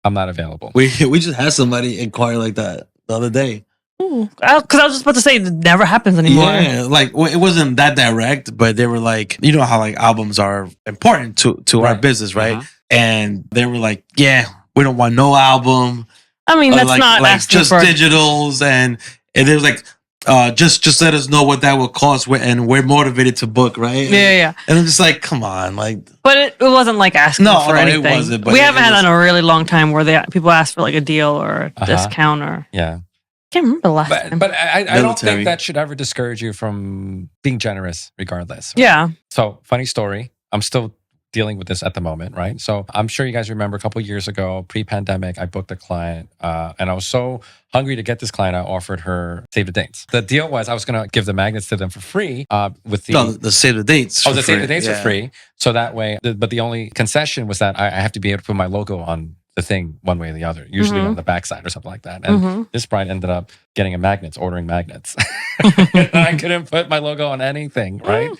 I'm not available. We just had somebody inquire like that the other day. Because I was just about to say it never happens anymore. Yeah, like it wasn't that direct, but they were like, you know how like albums are important to our business, right? And they were like, yeah, we don't want no album. I mean, that's not like just digitals, and it was like, just let us know what that will cost, and we're motivated to book, right? Yeah. And I'm just like, come on, like. But it wasn't like asking for anything. It wasn't. But we haven't had that in a really long time where people ask for like a deal or a discount or. Yeah. I can't remember the last time. But I don't think that should ever discourage you from being generous, regardless. Right? Yeah. So funny story. I'm still dealing with this at the moment, right? So I'm sure you guys remember a couple of years ago, pre-pandemic, I booked a client, and I was so hungry to get this client, I offered her save the dates. The deal was I was going to give the magnets to them for free. With the save the dates. Oh, the save the dates are free. So that way, but the only concession was that I have to be able to put my logo on the thing one way or the other, usually on the backside or something like that. And this bride ended up getting ordering magnets. I couldn't put my logo on anything, right?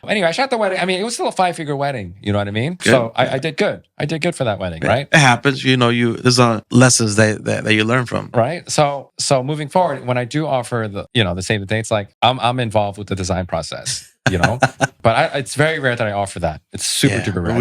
Anyway, I shot the wedding. I mean, it was still a 5-figure wedding. You know what I mean? Good. So I did good. I did good for that wedding, right? It happens. You know, there's lessons that you learn from. Right. So moving forward, when I do offer the save the dates, like I'm involved with the design process. You know, but it's very rare that I offer that. It's super duper rare. I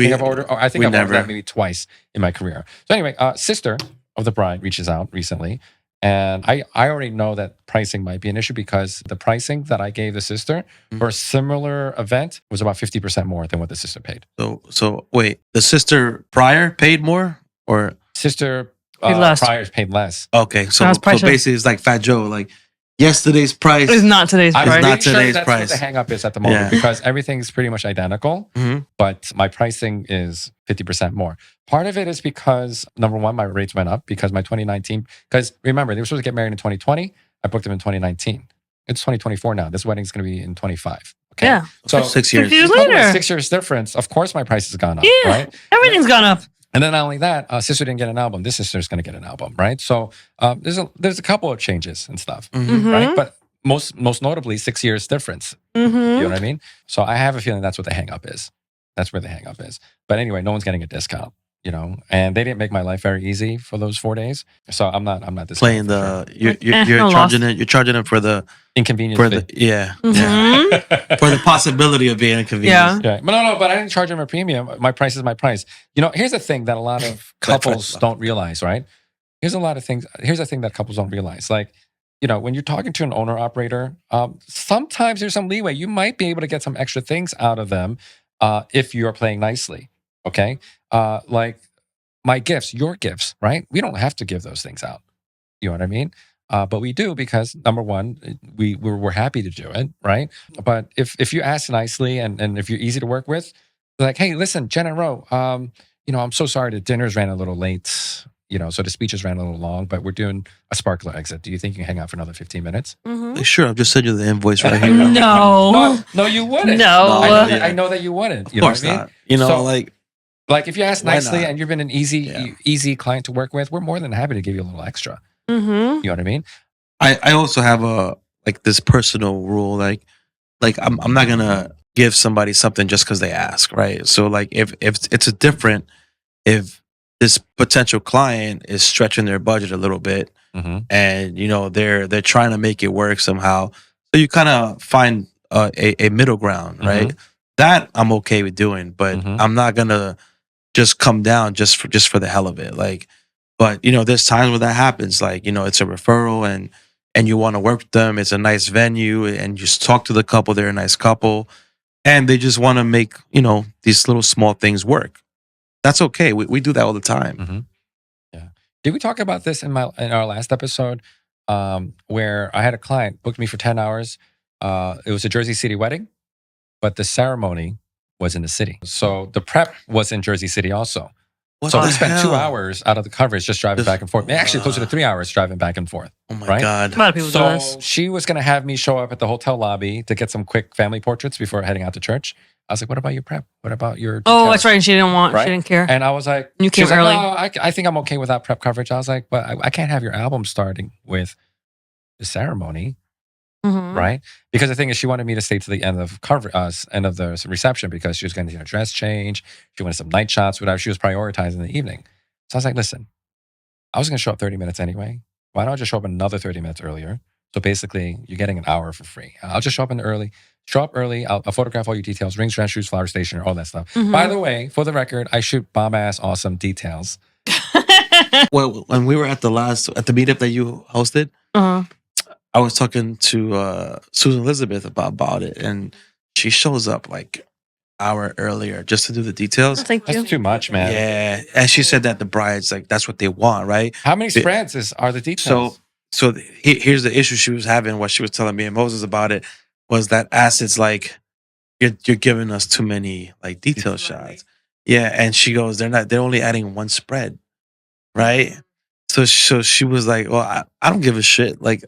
think I've ordered that maybe twice in my career. So anyway, sister of the bride reaches out recently, and I already know that pricing might be an issue because the pricing that I gave the sister for a similar event was about 50% more than what the sister paid. So wait, the sister prior paid more, or sister prior paid less? Okay, so basically it's like Fat Joe, like. Yesterday's price is not today's price. I'm not today's price. That's what the hang up is at the moment because everything's pretty much identical, but my pricing is 50% more. Part of it is because, number one, my rates went up because my 2019, because remember, they were supposed to get married in 2020. I booked them in 2019. It's 2024 now. This wedding's going to be in 25. Okay. Yeah. So 6 years. 6 years later. 6 years difference. Of course, my price has gone up. Yeah. Right? Everything's gone up. And then not only that, sister didn't get an album. This sister's going to get an album, right? So there's a couple of changes and stuff, right? But most notably, 6 years difference. You know what I mean? So I have a feeling that's what the hang up is. That's where the hang up is. But anyway, no one's getting a discount, you know, and they didn't make my life very easy for those 4 days. So I'm not playing the you're charging it for the inconvenience for the for the possibility of being inconvenienced. Yeah. But I didn't charge them a premium. My price is my price. You know, here's the thing that a lot of couples don't realize, right? Here's the thing that couples don't realize. Like, you know, when you're talking to an owner operator, sometimes there's some leeway. You might be able to get some extra things out of them if you're playing nicely. Okay. Like my gifts, your gifts, right? We don't have to give those things out. You know what I mean? But we do because number one, we're happy to do it, right? But if you ask nicely and if you're easy to work with, like, hey, listen, Jenn Ro, you know, I'm so sorry the dinners ran a little late. You know, so the speeches ran a little long, but we're doing a sparkler exit. Do you think you can hang out for another 15 minutes? Sure, I'll just send you the invoice right here. No, you wouldn't. No, I know that you wouldn't. You know what I mean? Not. You know, so, like if you ask nicely and you've been an easy client to work with, we're more than happy to give you a little extra. You know what I mean? I also have this personal rule. Like like I'm not gonna give somebody something just because they ask, right? So like if it's a different, if this potential client is stretching their budget a little bit, and they're trying to make it work somehow, so you kind of find a middle ground, right? That I'm okay with doing, but I'm not gonna just come down just for the hell of it, like. But there's times where that happens, like it's a referral and you want to work with them. It's a nice venue, and you just talk to the couple. They're a nice couple, and they just want to make these little small things work. That's okay. We do that all the time. Yeah. Did we talk about this in our last episode, where I had a client booked me for 10 hours? It was a Jersey City wedding, but the ceremony was in the city. So the prep was in Jersey City also. What so the we spent hell? 2 hours out of the coverage just driving back and forth. Actually, closer to 3 hours driving back and forth. Oh my right? God. A lot of people do So this. she was going to have me show up at the hotel lobby to get some quick family portraits before heading out to church. I was like, what about your prep? What about your details? Oh, that's right. She didn't want. Right? She didn't care. And I was like, You she came was like, early. "No, I think I'm okay without prep coverage." I was like, but I can't have your album starting with the ceremony, right? Because the thing is, she wanted me to stay to the end of end of the reception because she was going to do a dress change. She wanted some night shots, whatever. She was prioritizing the evening. So I was like, listen, I was going to show up 30 minutes anyway. Why don't I just show up another 30 minutes earlier? So basically, you're getting an hour for free. I'll just show up early. Show up early. I'll photograph all your details, rings, dress, shoes, flower station, all that stuff. By the way, for the record, I shoot bomb-ass awesome details. Well, when we were at the meetup that you hosted, I was talking to Susan Elizabeth about it, and she shows up like hour earlier just to do the details. Thank you. That's too much, man. Yeah, and she said that the brides like that's what they want, right? How many spreads are the details? So here's the issue she was having. What she was telling me and Moses about it was that Acid's like you're giving us too many like detail shots. Yeah, and she goes, they're only adding one spread, right? So she was like, well, I don't give a shit. Like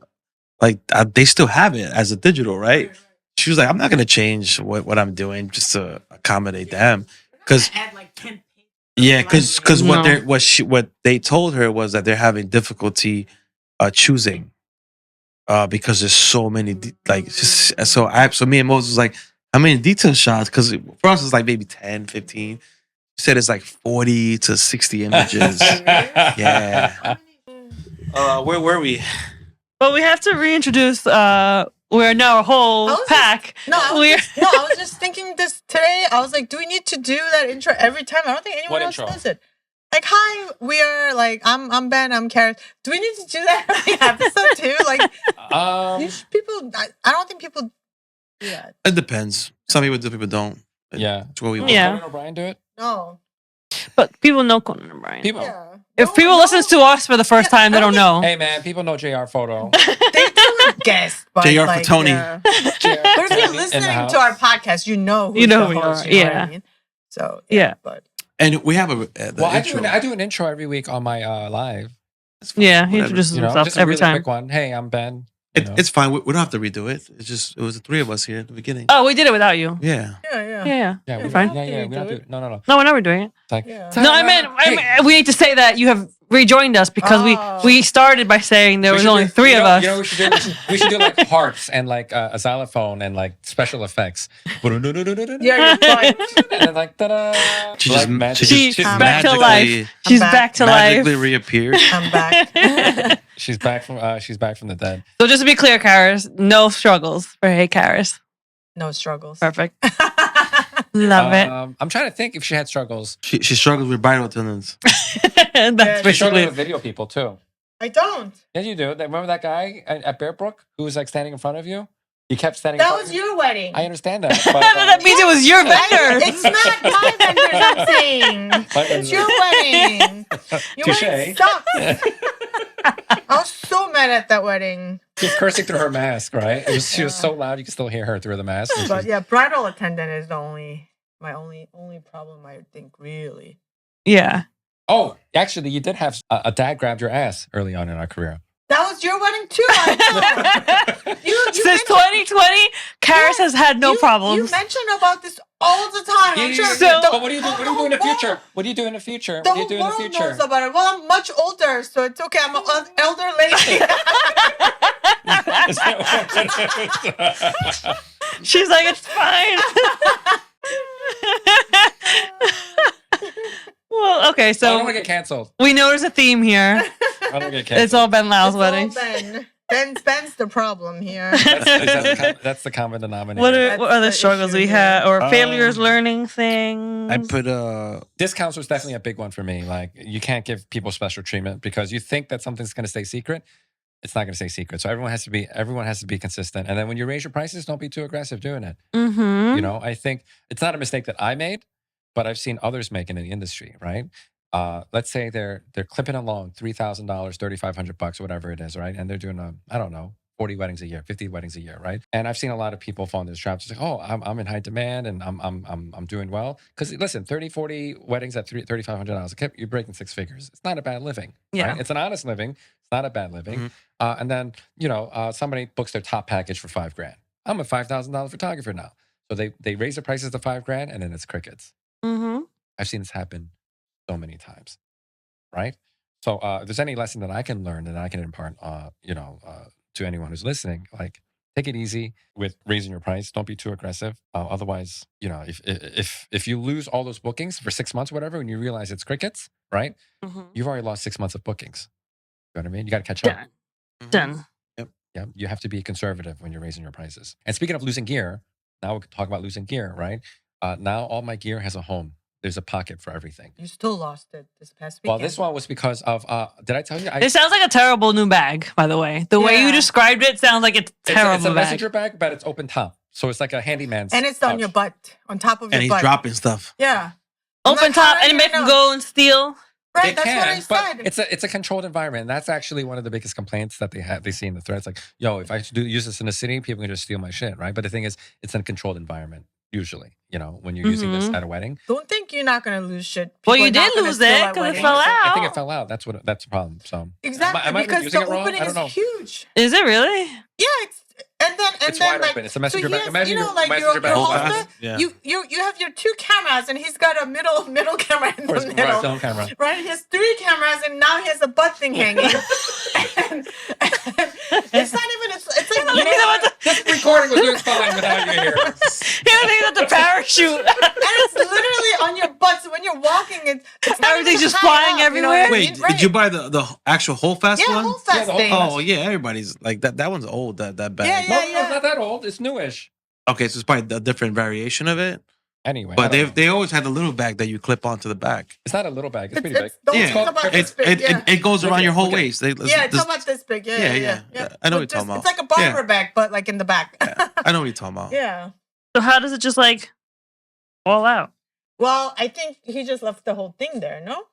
they still have it as a digital, right? She was like, I'm not gonna change what I'm doing just to accommodate them, because what they told her was that they're having difficulty choosing because there's so many so me and Moses was like, how many detail shots? Because for us it's like maybe 10, 15. She said it's like 40 to 60 images. Yeah. Where were we? Well, we have to reintroduce. We're now a whole pack. I was just thinking this today. I was like, do we need to do that intro every time? I don't think anyone else does it. Like, hi, we are like, I'm Ben, I'm Karis. Do we need to do that every episode too? Like, people. I don't think people do that. It depends. Some people do, people don't. Yeah. It's what we want. Conan O'Brien do it? No. But people know Conan O'Brien. People. Yeah. If people listen to us for the first time, they don't know. Hey man, people know JR Photo. They do a guess, but JR like, for Tony. Yeah. But if you're listening to our podcast, you know who know who we host, are. you know what Yeah. I mean? So Yeah. But And we have I do an intro every week on my live. Yeah, he introduces himself just every a really time. quick one. Hey, I'm Ben. It's fine. We don't have to redo it. It was the three of us here at the beginning. Oh, we did it without you. Yeah. Yeah. Yeah, fine. Yeah, we don't do it. No. No, we're never doing it. It's like, No, I meant we need to say that you have rejoined us because we started by saying there was only three of us. You know what we should do like harps and like a xylophone and like special effects. yeah, you're fine. And then like ta-da. She's back to life. She's back to life. Magically reappeared. I'm back. She's back from the dead. So just to be clear, Karis, no struggles for Hey Karis. No struggles. Perfect. Love it. I'm trying to think if she had struggles. She struggles with bridal attendants. That's She struggled basically with video people too. I don't. Yeah, you do. Remember that guy at Bear Brook who was like standing in front of you? You kept standing. That was your wedding. I understand that. But, that means it was your vendor. It's not my vendor. I'm saying it's your wedding. Your wedding sucks. I was so mad at that wedding. She was cursing through her mask, right? She was so loud you could still hear her through the mask. But yeah, bridal attendant is my only problem. I think really. Yeah. Oh, actually, you did have a dad grabbed your ass early on in our career. That was your wedding too. I know. Since 2020, Karis has had no problems. You mention about this all the time. I'm sure. But what do you do in the future? What do you do in the future? The What do you do in the whole world future? knows about it. Well, I'm much older, so it's okay. I'm an elder lady. She's like, it's fine. Well, okay, so I don't want to get canceled. We know there's a theme here. I don't get canceled. It's all Ben Lau's weddings. Ben's the problem here. That's the common denominator. What are the struggles we have, or failures, learning things? I put discounts was definitely a big one for me. Like, you can't give people special treatment because you think that something's going to stay secret. It's not going to stay secret. So everyone has to be consistent. And then when you raise your prices, don't be too aggressive doing it. Mm-hmm. You know, I think it's not a mistake that I made, but I've seen others make it in the industry, right? Let's say they're clipping along $3,000, $3,500, whatever it is, right? And they're doing 40 weddings a year, 50 weddings a year, right? And I've seen a lot of people fall into this trap. Just like, oh, I'm in high demand and I'm doing well. Because listen, 30, 40 weddings at $3,500 a clip, you're breaking six figures. It's not a bad living. Yeah, right? It's an honest living. It's not a bad living. Mm-hmm. And then somebody books their top package for $5,000. I'm a $5,000 photographer now, so they raise the prices to $5,000 and then it's crickets. Mm-hmm. I've seen this happen so many times, right? So if there's any lesson that I can learn that I can impart, to anyone who's listening, like, take it easy with raising your price. Don't be too aggressive. Otherwise, if you lose all those bookings for 6 months, whatever, and you realize it's crickets, right? Mm-hmm. You've already lost 6 months of bookings. You know what I mean? You got to catch up. Done. Yep. Yeah. You have to be conservative when you're raising your prices. And speaking of losing gear, now we can talk about losing gear, right? Now all my gear has a home. There's a pocket for everything. You still lost it this past weekend. Well, this one was because of, did I tell you? It sounds like a terrible new bag, by the way. The way you described it sounds like it's terrible. It's a messenger bag, but it's open top. So it's like a handyman's And it's pouch. on your butt, on top of your butt. And he's dropping stuff. Yeah. Open top, anybody can go and steal. Right, that's what I said. But it's a controlled environment. And that's actually one of the biggest complaints that they see in the threads. Like, yo, if I use this in the city, people can just steal my shit, right? But the thing is, it's in a controlled environment. Usually, when you're using this at a wedding. Don't think you're not going to lose shit. Well, you did lose it because it fell out. I think it fell out. That's the problem. So exactly, because the opening is huge. Is it really? Yeah, it's wide open. It's a messenger bag. Imagine your holster. Yeah. You have your two cameras, and he's got a middle camera in the middle. Film camera. Right, he has three cameras, and now he has a butt thing hanging. and it's not even. It's like this recording was doing fine without you here. You don't think that's a parachute? And it's literally on your butt, so when you're walking, it's everything's just flying everywhere. Wait, did you buy the actual Holdfast one? Yeah, Holdfast thing. Oh yeah, everybody's like that. That one's old. That bag. Yeah. It's not that old. It's newish. Okay, so it's probably a different variation of it. Anyway, but they always had the little bag that you clip onto the back. It's not a little bag. It's pretty big. It goes around your whole waist. It's about this big. Yeah. I know what you're talking about. It's like a barber bag, but like in the back. I know what you're talking about. Yeah. So how does it just like fall out? Well, I think he just left the whole thing there. No.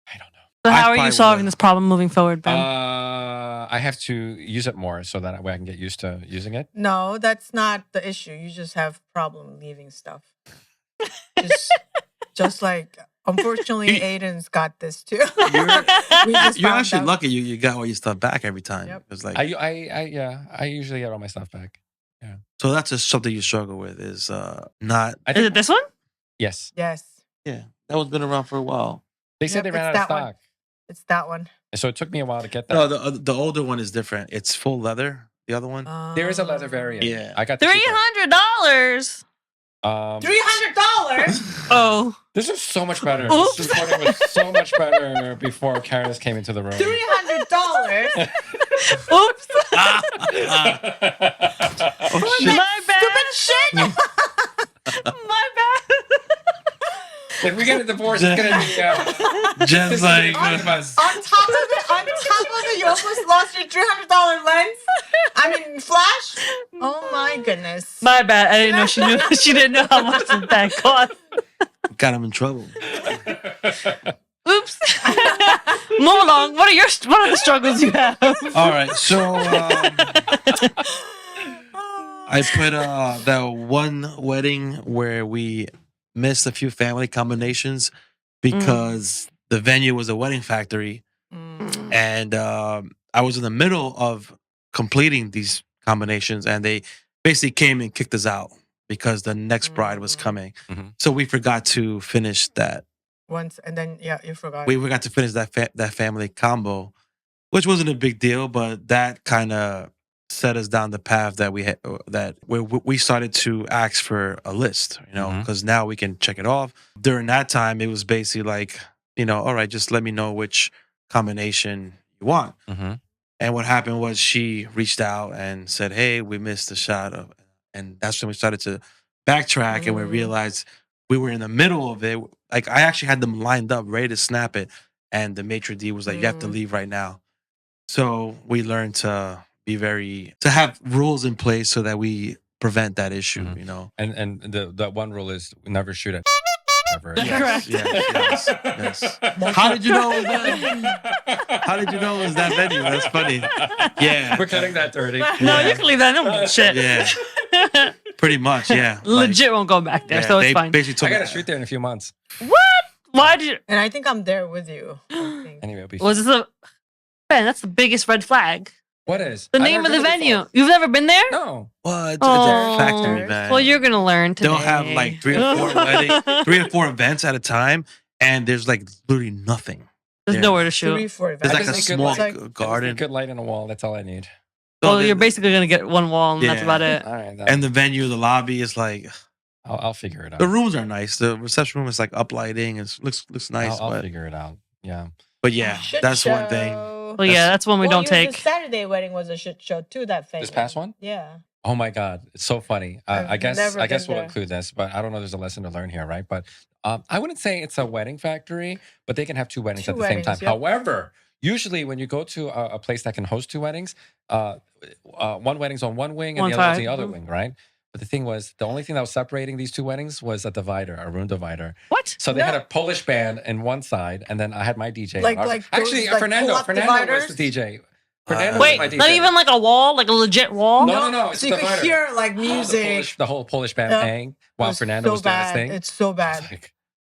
I don't know. So how are you solving this problem moving forward, Ben? I have to use it more so that way I can get used to using it. No, that's not the issue. You just have problem leaving stuff. just like, unfortunately, Aiden's got this too. You're actually lucky you got all your stuff back every time. Yep. It's like I usually get all my stuff back. Yeah. So that's just something you struggle with is not. Is it this one? Yes. Yes. Yeah, that one's been around for a while. They said they ran out of stock. It's that one. And so it took me a while to get that. No, the older one is different. It's full leather. The other one. There is a leather variant. Yeah, I got $300. $300. Oh, this is so much better. This recording was so much better before Karis came into the room. $300. Oops. Oh, shit. My bad. Stupid shit. My bad. If we get a divorce, it's gonna be Jen's like on top of it, you almost lost your $300 lens. I mean, flash. Oh my goodness. My bad. I didn't know she knew. She didn't know how much that cost. got him in trouble. Oops. Move along. What are the struggles you have? All right, so I put that one wedding where we missed a few family combinations because the venue was a wedding factory, and I was in the middle of completing these combinations, and they basically came and kicked us out because the next bride was coming. So we forgot to finish that. Once, and then you forgot. We forgot to finish that family combo, which wasn't a big deal, but that kind of set us down the path that we started to ask for a list, because now we can check it off. During that time, it was basically like, all right, just let me know which combination you want. And what happened was she reached out and said, hey, we missed the shot of, and that's when we started to backtrack and we realized we were in the middle of it. Like I actually had them lined up, ready to snap it. And the maitre d' was like, you have to leave right now. So we learned to have rules in place so that we prevent that issue, And the one rule is never shoot at ever. Correct. Yes. How did you know it was that? How did you know it was that venue? That's funny. Yeah. We're cutting that dirty. No, you can leave that. No shit. Yeah. Pretty much, yeah. Legit won't go back there, so it's fine. Basically I got to shoot there in a few months. What? Why did you? And I think I'm there with you. Anyway, it'll be Was this Ben, that's the biggest red flag. What is? The name of the venue. You've never been there? No. Well, it's a factory, man. Well, you're going to learn today. They'll have like 3 or 4 events at a time, and there's like literally nothing. There's nowhere to shoot. 3, 4 There's events. like a small garden. Good light on the wall. That's all I need. Well, you're basically going to get one wall, and that's about it. All right. And the venue, the lobby is like... I'll figure it out. The rooms are nice. The reception room is like uplighting. It looks nice. I'll figure it out. Yeah. But yeah, that's one thing. Well, yeah, that's one we don't take. The Saturday wedding was a shit show too. That famous. This past one? Yeah. Oh my God, it's so funny. I guess we'll include this, but I don't know. There's a lesson to learn here, right? But I wouldn't say it's a wedding factory, but they can have 2 weddings at the same time. Yep. However, usually when you go to a place that can host 2 weddings, one wedding's on one wing and the other on the other wing, right? But the thing was, the only thing that was separating these 2 weddings was a divider, a room divider. What? So they had a Polish band in one side, and then I had my DJ. Actually, those, Fernando was the DJ. Fernando was my DJ. Not even like a wall, like a legit wall? No. It's so you could hear like music. The whole Polish band playing while Fernando was doing his thing. It's so bad.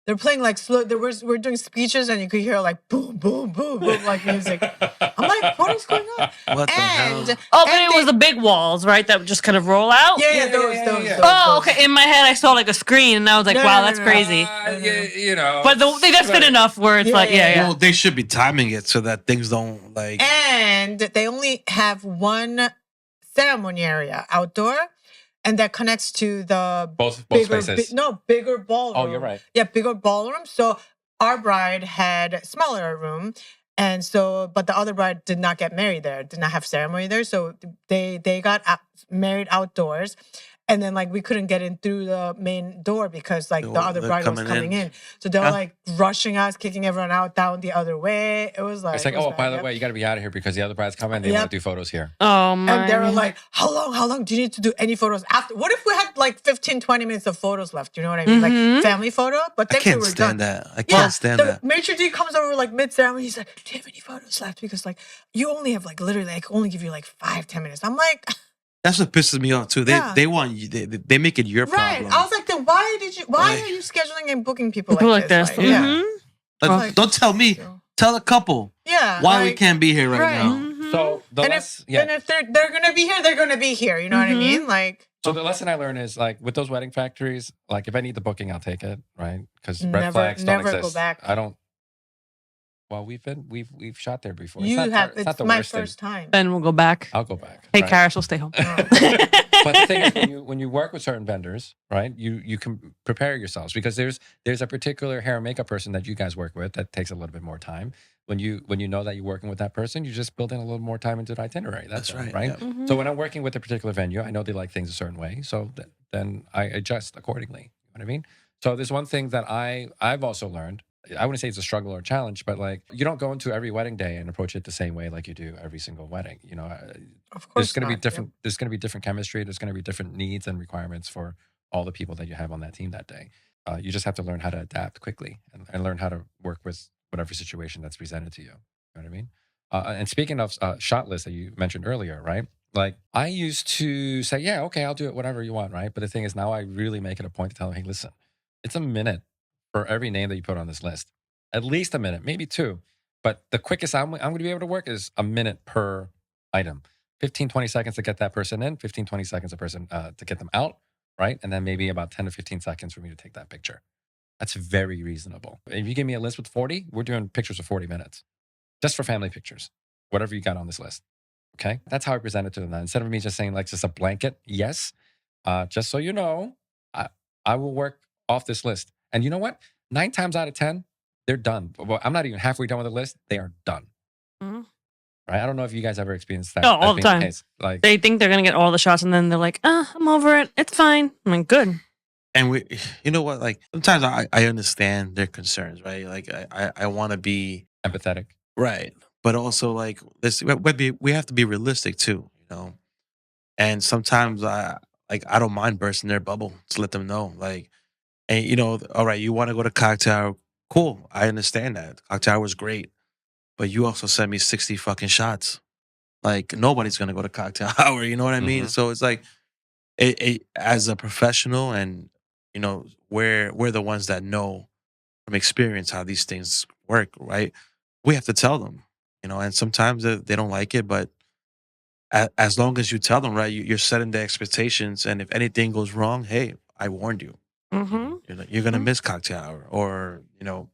They're playing like slow. We're doing speeches, and you could hear like boom, boom, boom, boom, like music. I'm like, what is going on? What the hell? Oh, but it was the big walls, right? That would just kind of roll out. Yeah, those. Oh, okay. In my head, I saw like a screen, and I was like, wow, that's crazy. But they just fit enough where it's like, yeah. Well, they should be timing it so that things don't like. And they only have one ceremony area outdoor. And that connects to the both bigger, spaces. Bigger ballroom. Oh, you're right. Yeah, bigger ballroom. So our bride had smaller room, and so but the other bride did not get married there, did not have ceremony there. So they got married outdoors, and then like we couldn't get in through the main door because like the other bride was coming in. So they were like rushing us, kicking everyone out down the other way. It was like it's like, oh, by the way, you got to be out of here because the other bride's coming. They want to do photos here. Oh my! And they were like, how long do you need to do any photos after? What if we had like 15, 20 minutes of photos left? You know what I mean? Like family photo. But then I can't we were stand done. that. I can't stand that. Maitre d' comes over like mid ceremony. He's like, do you have any photos left? Because like you only have like literally I can only give you like 5-10 minutes. I'm like. That's what pisses me off too. They want you. They make it your problem. Right. I was like, then why are you scheduling and booking people like this? Like, don't tell me. Tell a couple. Yeah. Why we can't be here right now. So and if they're gonna be here, they're gonna be here. You know what I mean? Like. So the lesson I learned is like with those wedding factories, like if I need the booking, I'll take it, right? Because red flags don't exist. Never go back. I don't. Well, we've shot there before. It's my first time. Ben will go back. I'll go back. Hey, Karis will stay home. But the thing is, when you work with certain vendors, right, you can prepare yourselves because there's a particular hair and makeup person that you guys work with that takes a little bit more time. When you know that you're working with that person, you just build in a little more time into the itinerary. That's right. Right. Yeah. So when I'm working with a particular venue, I know they like things a certain way, so then I adjust accordingly. You know what I mean? So there's one thing that I've also learned. I wouldn't say it's a struggle or a challenge, but like you don't go into every wedding day and approach it the same way like you do every single wedding. You know, of course there's going to be different. Yeah. There's going to be different chemistry. There's going to be different needs and requirements for all the people that you have on that team that day. You just have to learn how to adapt quickly and learn how to work with whatever situation that's presented to you. You know what I mean? And speaking of shot lists that you mentioned earlier, right? Like I used to say, yeah, okay, I'll do it, whatever you want, right? But the thing is, now I really make it a point to tell them, hey, listen, it's a minute for every name that you put on this list. At least a minute, maybe 2. But the quickest I'm going to be able to work is a minute per item. 15, 20 seconds to get that person in, 15, 20 seconds a person to get them out, right? And then maybe about 10 to 15 seconds for me to take that picture. That's very reasonable. If you give me a list with 40, we're doing pictures of 40 minutes. Just for family pictures, whatever you got on this list. Okay. That's how I present it to them. Instead of me just saying like just a blanket, yes, just so you know, I will work off this list. And you know what? 9 times out of 10, they're done. Well, I'm not even halfway done with the list. They are done. Mhm. Right? I don't know if you guys ever experienced that. Oh, all the time. Like they think they're gonna get all the shots, and then they're like, I'm over it. It's fine. I'm like, good. And you know what? Like sometimes I understand their concerns, right? Like I want to be empathetic, right? But also like this, we have to be realistic too, you know. And sometimes I don't mind bursting their bubble to let them know, like, and you know, all right, you want to go to cocktail, cool. I understand that cocktail was great, but you also sent me 60 fucking shots. Like nobody's gonna go to cocktail hour, you know what I mean? So it's like, as a professional, and you know, we're the ones that know from experience how these things work, right? We have to tell them, you know, and sometimes they don't like it, but as long as you tell them, right, you're setting the expectations, and if anything goes wrong, hey, I warned you. You're gonna miss cocktail hour, or you know,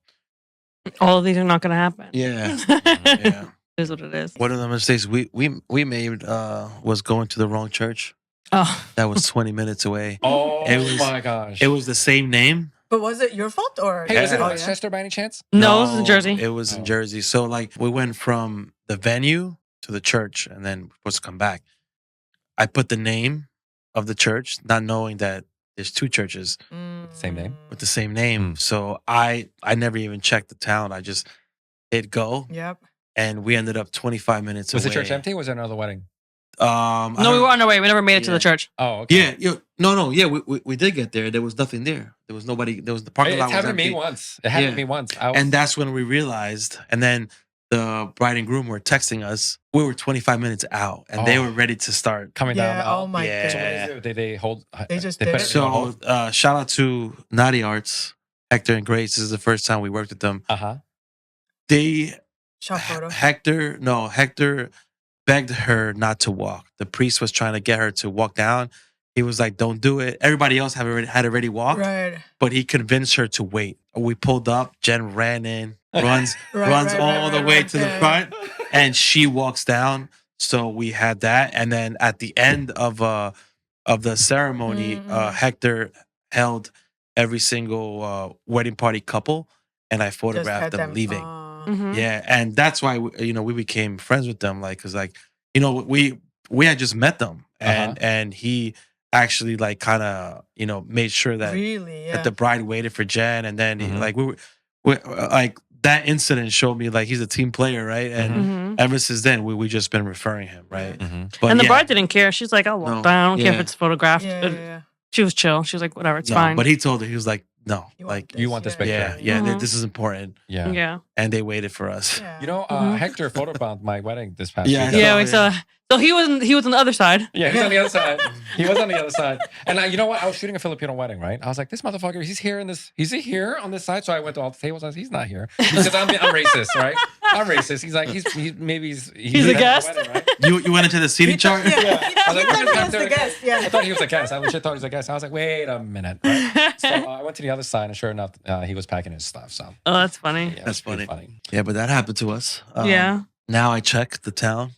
all of these are not gonna happen. Yeah, yeah. It is what it is. One of the mistakes we made was going to the wrong church. Oh, that was 20 minutes away. Oh my gosh! It was the same name. But was it your fault or? Hey, was it in Westchester by any chance? No, it was in Jersey. It was in Jersey. So like we went from the venue to the church, and then we're supposed to come back. I put the name of the church, not knowing that there's 2 churches same name with the same name. So I never even checked the town. I just hit go. Yep. And we ended up 25 minutes away. Was the church empty? Or was there another wedding? No, we were on our way. We never made it to the church. Oh, okay. Yeah, yeah, we did get there. There was nothing there. There was nobody. There was the parking lot was empty. It happened to me once. And that's when we realized. And then the bride and groom were texting us. We were 25 minutes out, and they were ready to start coming down. Oh my god! So they hold. They just they did. So shout out to Naughty Arts, Hector and Grace. This is the first time we worked with them. They shot photo. Hector begged her not to walk. The priest was trying to get her to walk down. He was like, "Don't do it." Everybody else had already walked, right? But he convinced her to wait. We pulled up. Jen ran in, runs all the way to the front, and she walks down. So we had that, and then at the end of the ceremony, Hector held every single wedding party couple, and I photographed them leaving. Yeah, and that's why we became friends with them, like, cause like we had just met them, and he actually like kind of made sure that that the bride waited for Jen, and then we like that incident showed me like he's a team player, right? And ever since then we just been referring him, right? But, and the bride didn't care. She's like, "I'll walk down. I don't care if it's photographed." Yeah. She was chill. She was like, "Whatever, it's fine." But he told her, he was like, "No, you want this picture? Yeah, this is important." Yeah. And they waited for us. Yeah. Hector photobombed my wedding this past Yeah, week. Yeah, we saw. So he was on the other side. Yeah, he's on the other side. He was on the other side. And you know what? I was shooting a Filipino wedding, right? I was like, this motherfucker, is he here on this side? So I went to all the tables. I was like, he's not here. He says, I'm racist, right? I'm racist. He's like, he's a guest. Wedding, right? You went into the seating chart? Yeah. I was like, he was the guest. Yeah. I thought he was a guest. I legit thought he was a guest. I was like, wait a minute. Right? So I went to the other side, and sure enough, he was packing his stuff. So oh, that's funny. Yeah, that's funny. Yeah, but that happened to us. Yeah. Now I check the town.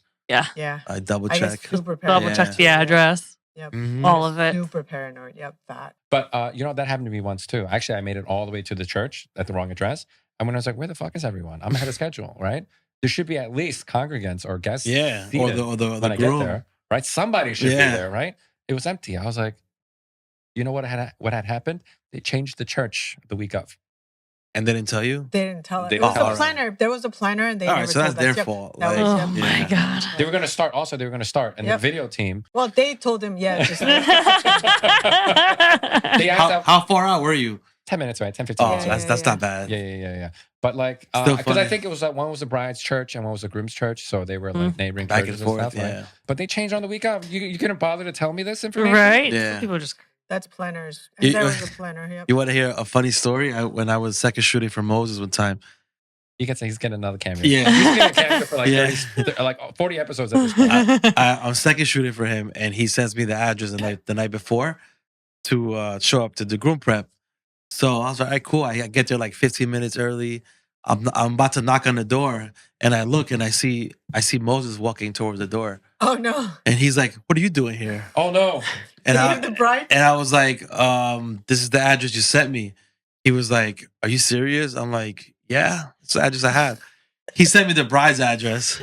Yeah. I double check. Super double check the address. Yep. All of it. Super paranoid. Yep. That. But that happened to me once too. Actually, I made it all the way to the church at the wrong address. And when I was like, where the fuck is everyone? I'm ahead of schedule, right? There should be at least congregants or guests. Yeah. Or the when I get there, right? Somebody should be there, right? It was empty. I was like, you know what had happened? They changed the church the week of. And they didn't tell you? They didn't tell us. It was a planner. There was a planner, and they never so that's told us. their fault. Oh my god! They were going to start. Also, they were going to start, and the video team. Well, they told him, yeah. How far out were you? 10 minutes, right? 10, 15 minutes. That's not bad. Yeah. But like, because I think it was like one was the bride's church and one was the groom's church, so they were like neighboring back churches and forth. And stuff, Yeah. Right? But they changed on the week of. You couldn't bother to tell me this information, right? Yeah. People just. That's planners. And there was a planner. Yep. You want to hear a funny story? When I was second shooting for Moses one time. You can say he's getting another cameo. Yeah. He's getting a cameo for like 40 episodes at this point. I'm second shooting for him, and he sends me the address the night before to show up to the groom prep. So I was like, all right, cool. I get there like 15 minutes early. I'm about to knock on the door, and I look and I see Moses walking towards the door. Oh no. And he's like, "What are you doing here?" Oh no. And the bride? and I was like, "This is the address you sent me." He was like, "Are you serious?" I'm like, "Yeah, it's the address I have." He sent me the bride's address.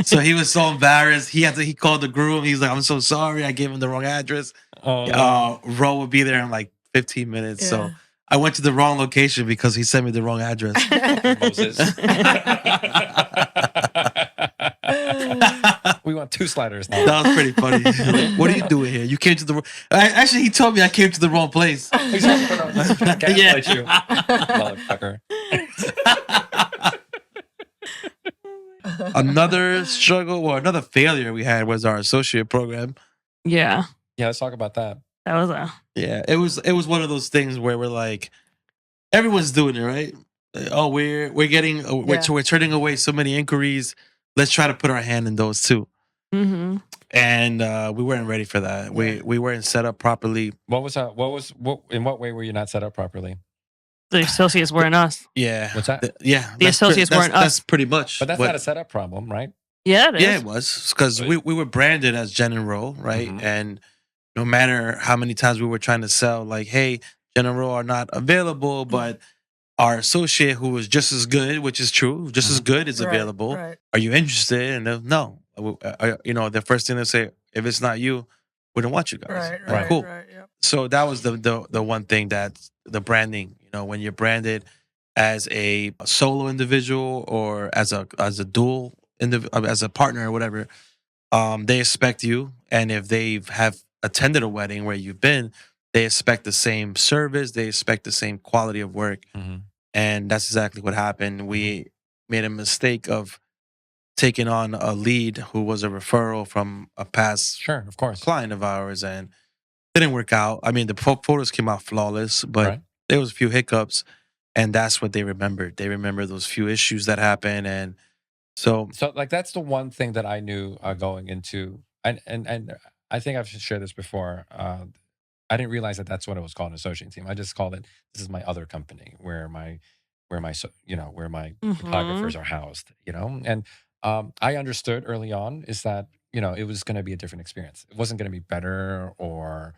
So he was so embarrassed. He called the groom. He's like, "I'm so sorry. I gave him the wrong address." Oh no. Ro would be there in like 15 minutes. Yeah. So I went to the wrong location because he sent me the wrong address. Moses. We want 2 sliders now. That was pretty funny. Like, what are you doing here? You came to the actually he told me I came to the wrong place. He's trying to gaslight you. Motherfucker. Another struggle or another failure we had was our associate program. Yeah. Yeah, let's talk about that. That was a Yeah, it was one of those things where we're like, everyone's doing it, right? Oh, we're turning away so many inquiries. Let's try to put our hand in those too. mm-hmm. And we weren't ready for that. Yeah. We weren't set up properly. In what way were you not set up properly? The associates weren't us. Yeah. What's that? The associates weren't us. That's pretty much. But that's not a setup problem, right? Yeah, it is. Yeah, it was because we were branded as Jenn Ro, right? Mhm. And no matter how many times we were trying to sell, like, hey, Jenn Ro are not available, but our associate who is just as good, which is true, just as good is available. Right. Are you interested? And no, the first thing they say, if it's not you, we don't want you guys. Right. Cool. Right, yep. So that was the one thing that the branding, when you're branded as a solo individual or as a dual as a partner or whatever, they expect you. And if they have attended a wedding where you've been, they expect the same service, they expect the same quality of work. Mm-hmm. And that's exactly what happened. We made a mistake of taking on a lead who was a referral from a past Of course. client of ours, and didn't work out. I mean, the photos came out flawless, but there was a few hiccups, and that's what they remembered. They remember those few issues that happened, and so like that's the one thing that I knew going into, and I think I've shared this before. I didn't realize that that's what it was called, an associate team. I just called it, this is my other company where my photographers are housed, and I understood early on is that, it was going to be a different experience. It wasn't going to be better or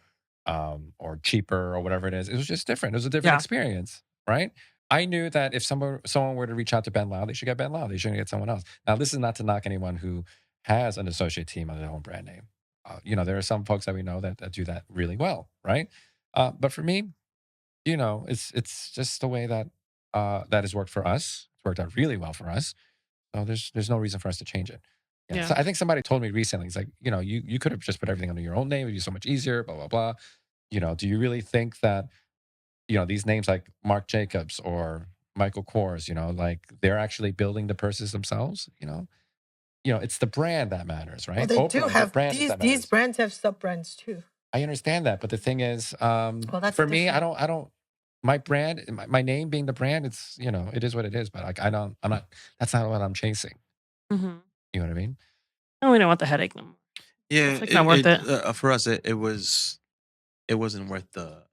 cheaper or whatever it is. It was just different. It was a different experience, right? I knew that if someone were to reach out to Ben Lau, they should get Ben Lau. They shouldn't get someone else. Now, this is not to knock anyone who has an associate team under their own brand name. There are some folks that we know that do that really well, right? But for me, it's just the way that that has worked for us. It's worked out really well for us. So there's no reason for us to change it. Yeah. So I think somebody told me recently, it's like, you could have just put everything under your own name. It'd be so much easier, blah, blah, blah. Do you really think that, these names like Marc Jacobs or Michael Kors, like they're actually building the purses themselves, it's the brand that matters, right? Well, they do have these brands have sub brands too. I understand that, but the thing is, for me, I don't. My brand, my name being the brand, it's it is what it is. But like, I'm not. That's not what I'm chasing. Mm-hmm. You know what I mean? No, we don't want the headache no more. Yeah, it's not worth it. For us. It wasn't worth the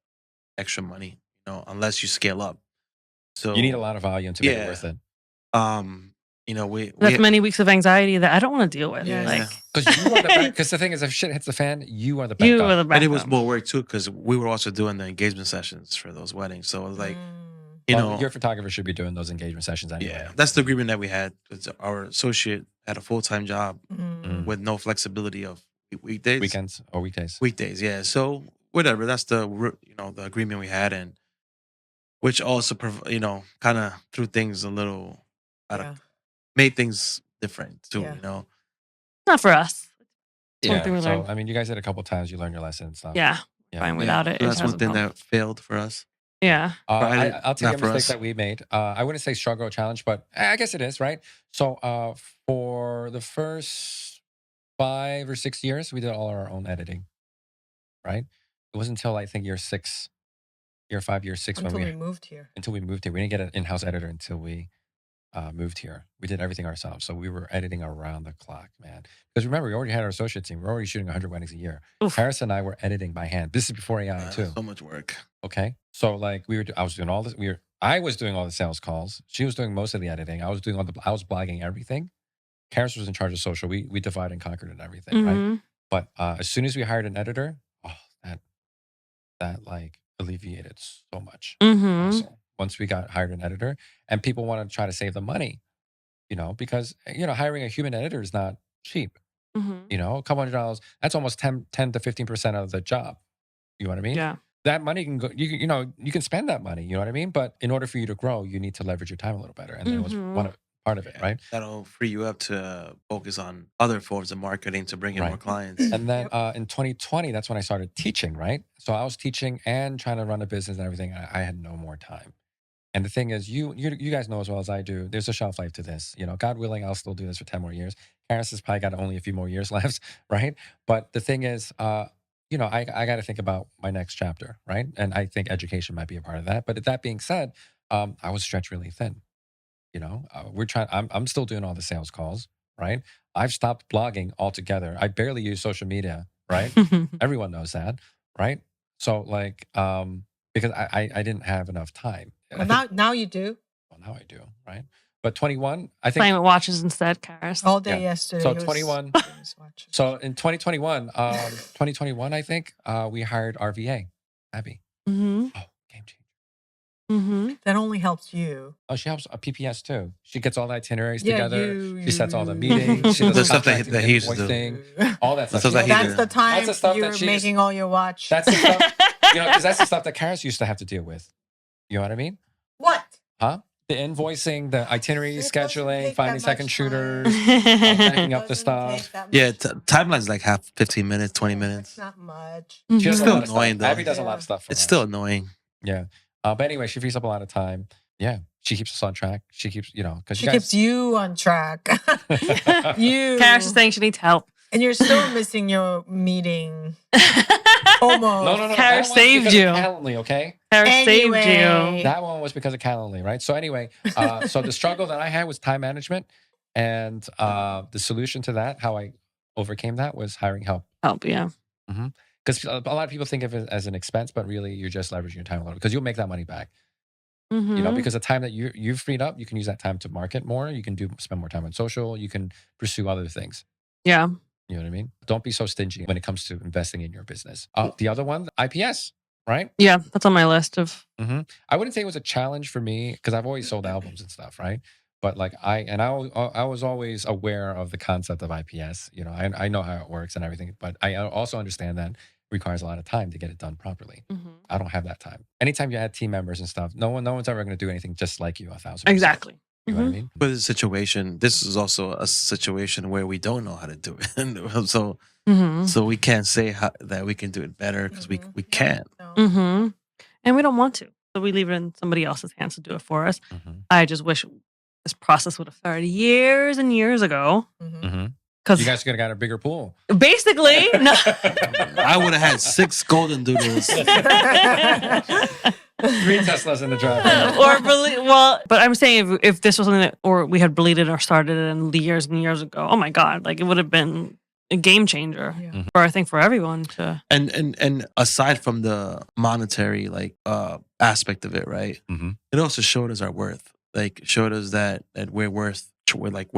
extra money, unless you scale up. So you need a lot of volume to make it worth it. That's many weeks of anxiety that I don't want to deal with. Yeah. Because the thing is, if shit hits the fan, you are the backup. And it was more work too, because we were also doing the engagement sessions for those weddings. So it was like, your photographer should be doing those engagement sessions anyway. Yeah, that's the agreement that we had. Our associate had a full-time job with no flexibility of weekdays, weekends, or weekdays. Weekdays, yeah. So whatever, that's the the agreement we had, and which also kind of threw things a little made things different too. Not for us. Yeah. So I mean, you guys did a couple times. You learned your lesson and stuff. Yeah. Fine without it. So that's one thing that failed for us. Yeah. I'll tell you a mistake that we made. I wouldn't say struggle or challenge, but I guess it is, right? So for the first 5 or 6 years, we did all our own editing, right? It wasn't until I think year 5, year 6 until we moved here. Until we moved here. We didn't get an in-house editor until we moved here. We did everything ourselves. So we were editing around the clock, man. Because remember, we already had our associate team. We're already shooting 100 weddings a year. Oof. Harris and I were editing by hand. This is before AI too. So much work. Okay. So like I was doing all this. I was doing all the sales calls. She was doing most of the editing. I was blogging everything. Karis was in charge of social. We divided and conquered and everything, right? But as soon as we hired an editor, that like alleviated so much. Also, once we hired an editor, and people want to try to save the money, because hiring a human editor is not cheap. A couple $100, that's almost 10 to 15% of the job. You know what I mean? Yeah. That money can go. You can spend that money. You know what I mean? But in order for you to grow, you need to leverage your time a little better, and that was part of it, right? That'll free you up to focus on other forms of marketing to bring in more clients. And then in 2020, that's when I started teaching, right? So I was teaching and trying to run a business and everything. I had no more time. And the thing is, you guys know as well as I do, there's a shelf life to this. God willing, I'll still do this for 10 more years. Karis has probably got only a few more years left, right? But the thing is, I got to think about my next chapter, right? And I think education might be a part of that. But that being said, I was stretched really thin. I'm still doing all the sales calls, right? I've stopped blogging altogether. I barely use social media, right? Everyone knows that, right? So like, because I didn't have enough time. Well, now you do. Well, now I do, right? But 21, I think. Playing with watches instead, Karis. All day yesterday. So 21. So in 2021, I think we hired RVA, Abby. Oh, game changer. That only helps you. Oh, she helps PPS too. She gets all the itineraries together. She sets all the meetings. She does the stuff that he used to do. All that stuff. That's the time you're making all your watch. That's the stuff. Because that's the stuff that Karis used to have to deal with. You know what I mean? What? Huh? The invoicing, the itinerary scheduling, finding second shooters, backing up the stuff. Yeah, timeline's like 15 minutes, 20 minutes. It's not much. It's still annoying though. Abby does a lot of stuff. It's still annoying. Yeah. But anyway, she frees up a lot of time. Yeah. She keeps us on track. She keeps, because she keeps you on track. Karis is saying she needs help. And you're still missing your meeting. Almost. No. Karis saved you. Calendly, okay? Karis saved you. That one was because of Calendly, right? So anyway, so the struggle that I had was time management. And the solution to that, how I overcame that, was hiring help. Help, yeah. Because a lot of people think of it as an expense, but really you're just leveraging your time a little, because you'll make that money back. Because the time that you've freed up, you can use that time to market more. You can spend more time on social. You can pursue other things. Yeah. You know what I mean? Don't be so stingy when it comes to investing in your business. The other one, IPS, right? Yeah, that's on my list of. I wouldn't say it was a challenge for me, because I've always sold albums and stuff, right? But like I was always aware of the concept of IPS. I know how it works and everything, but I also understand that it requires a lot of time to get it done properly. I don't have that time. Anytime you add team members and stuff, no one's ever going to do anything just like you 1,000%. Exactly. You know what I mean? But the situation, this is also a situation where we don't know how to do it. So we can't say that we can do it better, because we can't. And we don't want to. So we leave it in somebody else's hands to do it for us. I just wish this process would have started years and years ago. Because you guys could have got a bigger pool. Basically, no. I would have had 6 golden doodles. 3 Teslas in the driveway. But I'm saying if this was something that, or we had believed it or started it in years and years ago, oh my God, like it would have been a game changer for, I think, for everyone to. And aside from the monetary aspect of it, right? It also showed us our worth. Like showed us that we're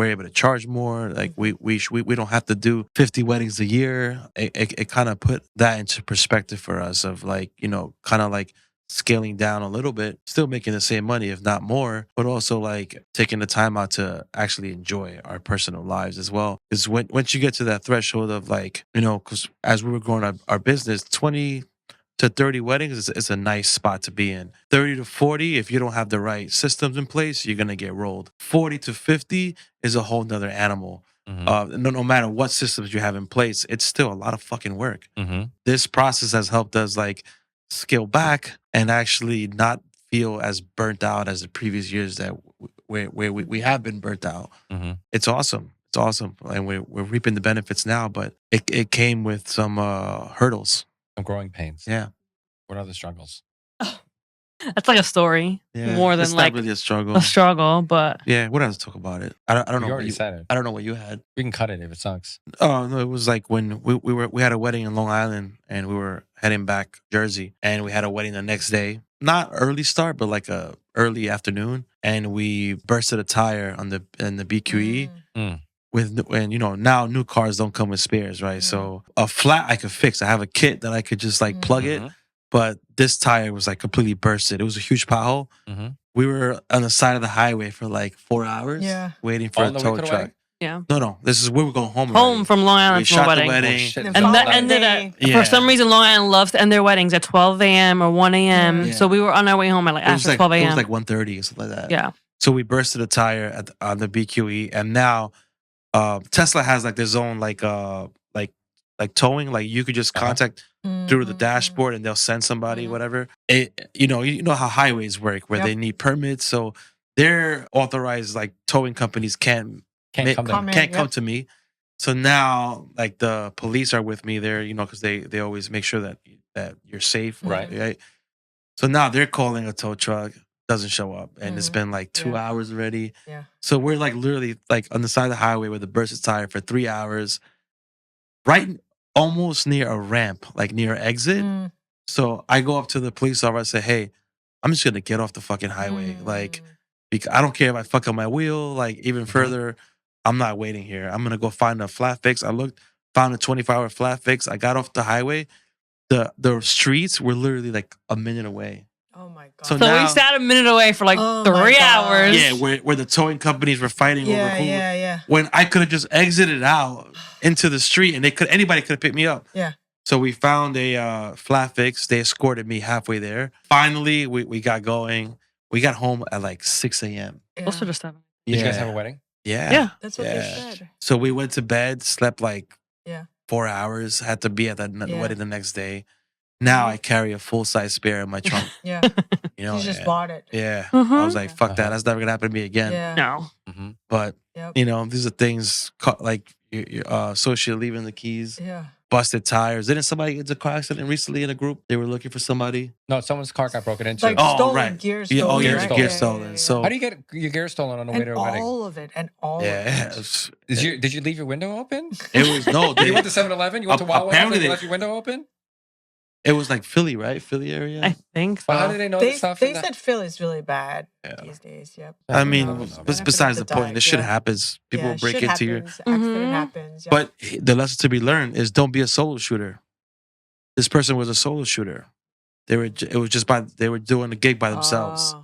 able to charge more. Like we don't have to do 50 weddings a year. It kind of put that into perspective for us of kind of like scaling down a little bit, still making the same money, if not more, but also like taking the time out to actually enjoy our personal lives as well. Because once you get to that threshold of because as we were growing our business, 20 to 30 weddings is a nice spot to be in. 30 to 40, if you don't have the right systems in place, you're going to get rolled. 40 to 50 is a whole nother animal. No matter what systems you have in place, it's still a lot of fucking work. This process has helped us scale back and actually not feel as burnt out as the previous years where we have been burnt out. It's awesome. It's awesome. And we're reaping the benefits now, but it came with some hurdles. Some growing pains. Yeah. What are the struggles? That's like a story more than not really a struggle. A struggle, but yeah. What else to talk about it? I don't know. You already said it. I don't know what you had. We can cut it if it sucks. Oh no, it was like when we had a wedding in Long Island and we were heading back Jersey, and we had a wedding the next day. Not early start, but like a early afternoon, and we bursted a tire in the BQE. when now new cars don't come with spares, right? So a flat I could fix. I have a kit that I could just like plug it, but this tire was like completely bursted. It was a huge pothole. We were on the side of the highway for like 4 hours waiting for a tow truck. Yeah. No. This is where we're going home. Home from Long Island We from shot a wedding. the wedding. Oh, shit. And that ended at, for some reason, Long Island loves to end their weddings at 12 a.m. or 1 a.m. Yeah. So we were on our way home at like after 12 a.m. It was like 1:30 or something like that. Yeah. So we bursted a tire on the BQE, and now Tesla has like their own like towing. Like you could just contact through the dashboard, and they'll send somebody, whatever. You know how highways work, where they need permits. So their authorized like towing companies can't come to me. So now like the police are with me there, because they always make sure that you're safe, right? So now they're calling a tow truck, doesn't show up, and it's been like 2 hours already. Yeah. So we're like literally like on the side of the highway with a bursted tire for 3 hours, right almost near a ramp, like near exit. So I go up to the police officer, I say, "Hey, I'm just gonna get off the fucking highway, like." Because I don't care if I fuck up my wheel, like even further, I'm not waiting here. I'm going to go find a flat fix. I found a 24-hour flat fix. I got off the highway. The streets were literally like a minute away. Oh my God. So we sat a minute away for like 3 hours. Yeah, where the towing companies were fighting over who. Yeah. When I could have just exited out into the street and anybody could have picked me up. Yeah. So we found a flat fix. They escorted me halfway there. Finally, we got going. We got home at like 6 a.m. Closer to 7. Did you guys have a wedding? Yeah. That's what they said. So we went to bed, slept like 4 4 hours, had to be at that wedding the next day. Now I carry a full-size spare in my trunk. Yeah. You just bought it. Yeah. I was like, fuck that. That's never going to happen to me again. Yeah. No. But, these are things like your associate leaving the keys. Yeah. Busted tires. Didn't somebody get into a car accident recently in a group? They were looking for somebody. No, someo's car got broken into. Like stolen, gear stolen. Gear stolen. So how do you get your gear stolen on the way to a wedding? All of it. And all of it. Did you leave your window open? It was no. You went to 7-Eleven? You went to Wawa? Apparently They left your window open? It was like Philly, right? Philly area. I think so. But how did they know this stuff? They said Philly's really bad these days. Yep. I mean, besides the point, this shit happens. People break into your accident happens. But the lesson to be learned is don't be a solo shooter. This person was a solo shooter. They were doing a gig by themselves.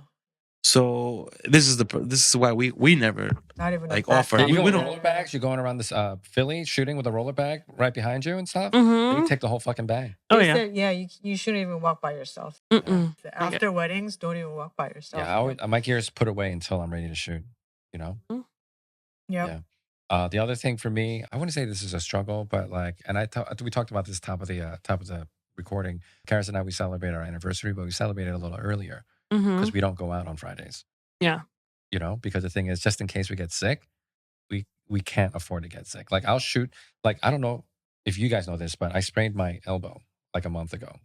So this is why we never not even like offer. We don't roller bags. You're going around this Philly shooting with a roller bag right behind you and stuff. You take the whole fucking bag. You shouldn't even walk by yourself. After weddings, don't even walk by yourself. Yeah, my gear's put away until I'm ready to shoot. Yeah. The other thing for me, I wouldn't say this is a struggle, but like, and we talked about this top of the recording. Karis and I, we celebrate our anniversary, but we celebrated a little earlier because we don't go out on Fridays. Yeah. Because the thing is, just in case we get sick, we can't afford to get sick. Like I'll shoot, like, I don't know if you guys know this, but I sprained my elbow like a month ago.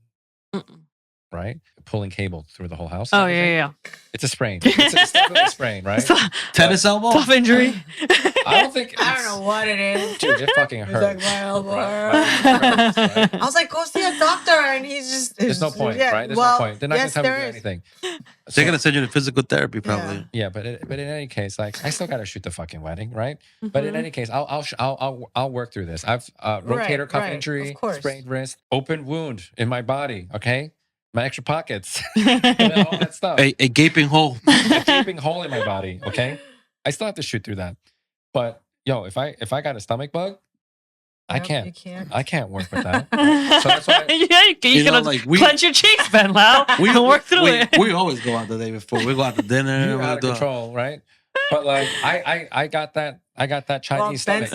Right? Pulling cable through the whole house. Oh, yeah. It's a sprain. It's definitely a sprain, right? Tennis elbow? Tough injury. I don't know what it is. Dude, it fucking hurts. Like my elbow. Right? I was like, go see a doctor. And he's just... There's no point, right? There's no point. They're not going to tell me to do anything. They're going to send you to physical therapy, probably. Yeah, but in any case, like, I still got to shoot the fucking wedding, right? But in any case, I'll work through this. I've rotator cuff injury, sprained wrist, open wound in my body, okay? My extra pockets, all that stuff. A gaping hole. A gaping hole in my body, okay? I still have to shoot through that. But, if I got a stomach bug, I can't work with that. So that's why you can clench your cheeks, Ben Lau. We can work through it. We always go out the day before. We go out to dinner. You're out of control, right? But like I got that Chinese stomach.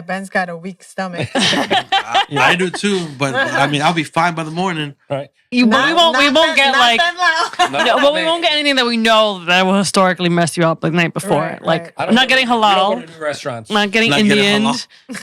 Ben's got a weak stomach. I do too, but I mean, I'll be fine by the morning. Right. We won't get anything that we know that will historically mess you up the night before. Right. I'm not getting halal. We don't go to new restaurants. Not getting Indian.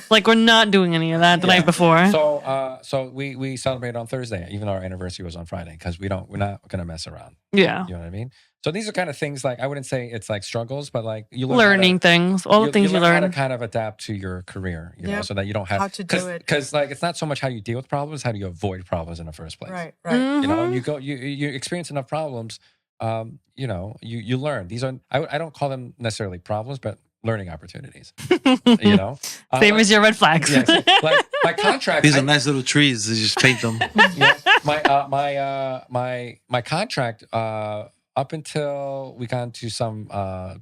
Like we're not doing any of that the night before. So we celebrate on Thursday, even though our anniversary was on Friday, because we're not gonna mess around. Yeah. You know what I mean? So these are kind of things like I wouldn't say it's like struggles, but like you learning things, all the things you learn. How to kind of adapt to your career, you know, so that you don't have how to do it. Because like it's not so much how you deal with problems, how do you avoid problems in the first place? Right. You know, you experience enough problems, you learn. These are I don't call them necessarily problems, but learning opportunities. You know, same as your red flags. Yeah, like my contract. These are nice little trees. They just paint them. Yeah, my contract. Up until we got into some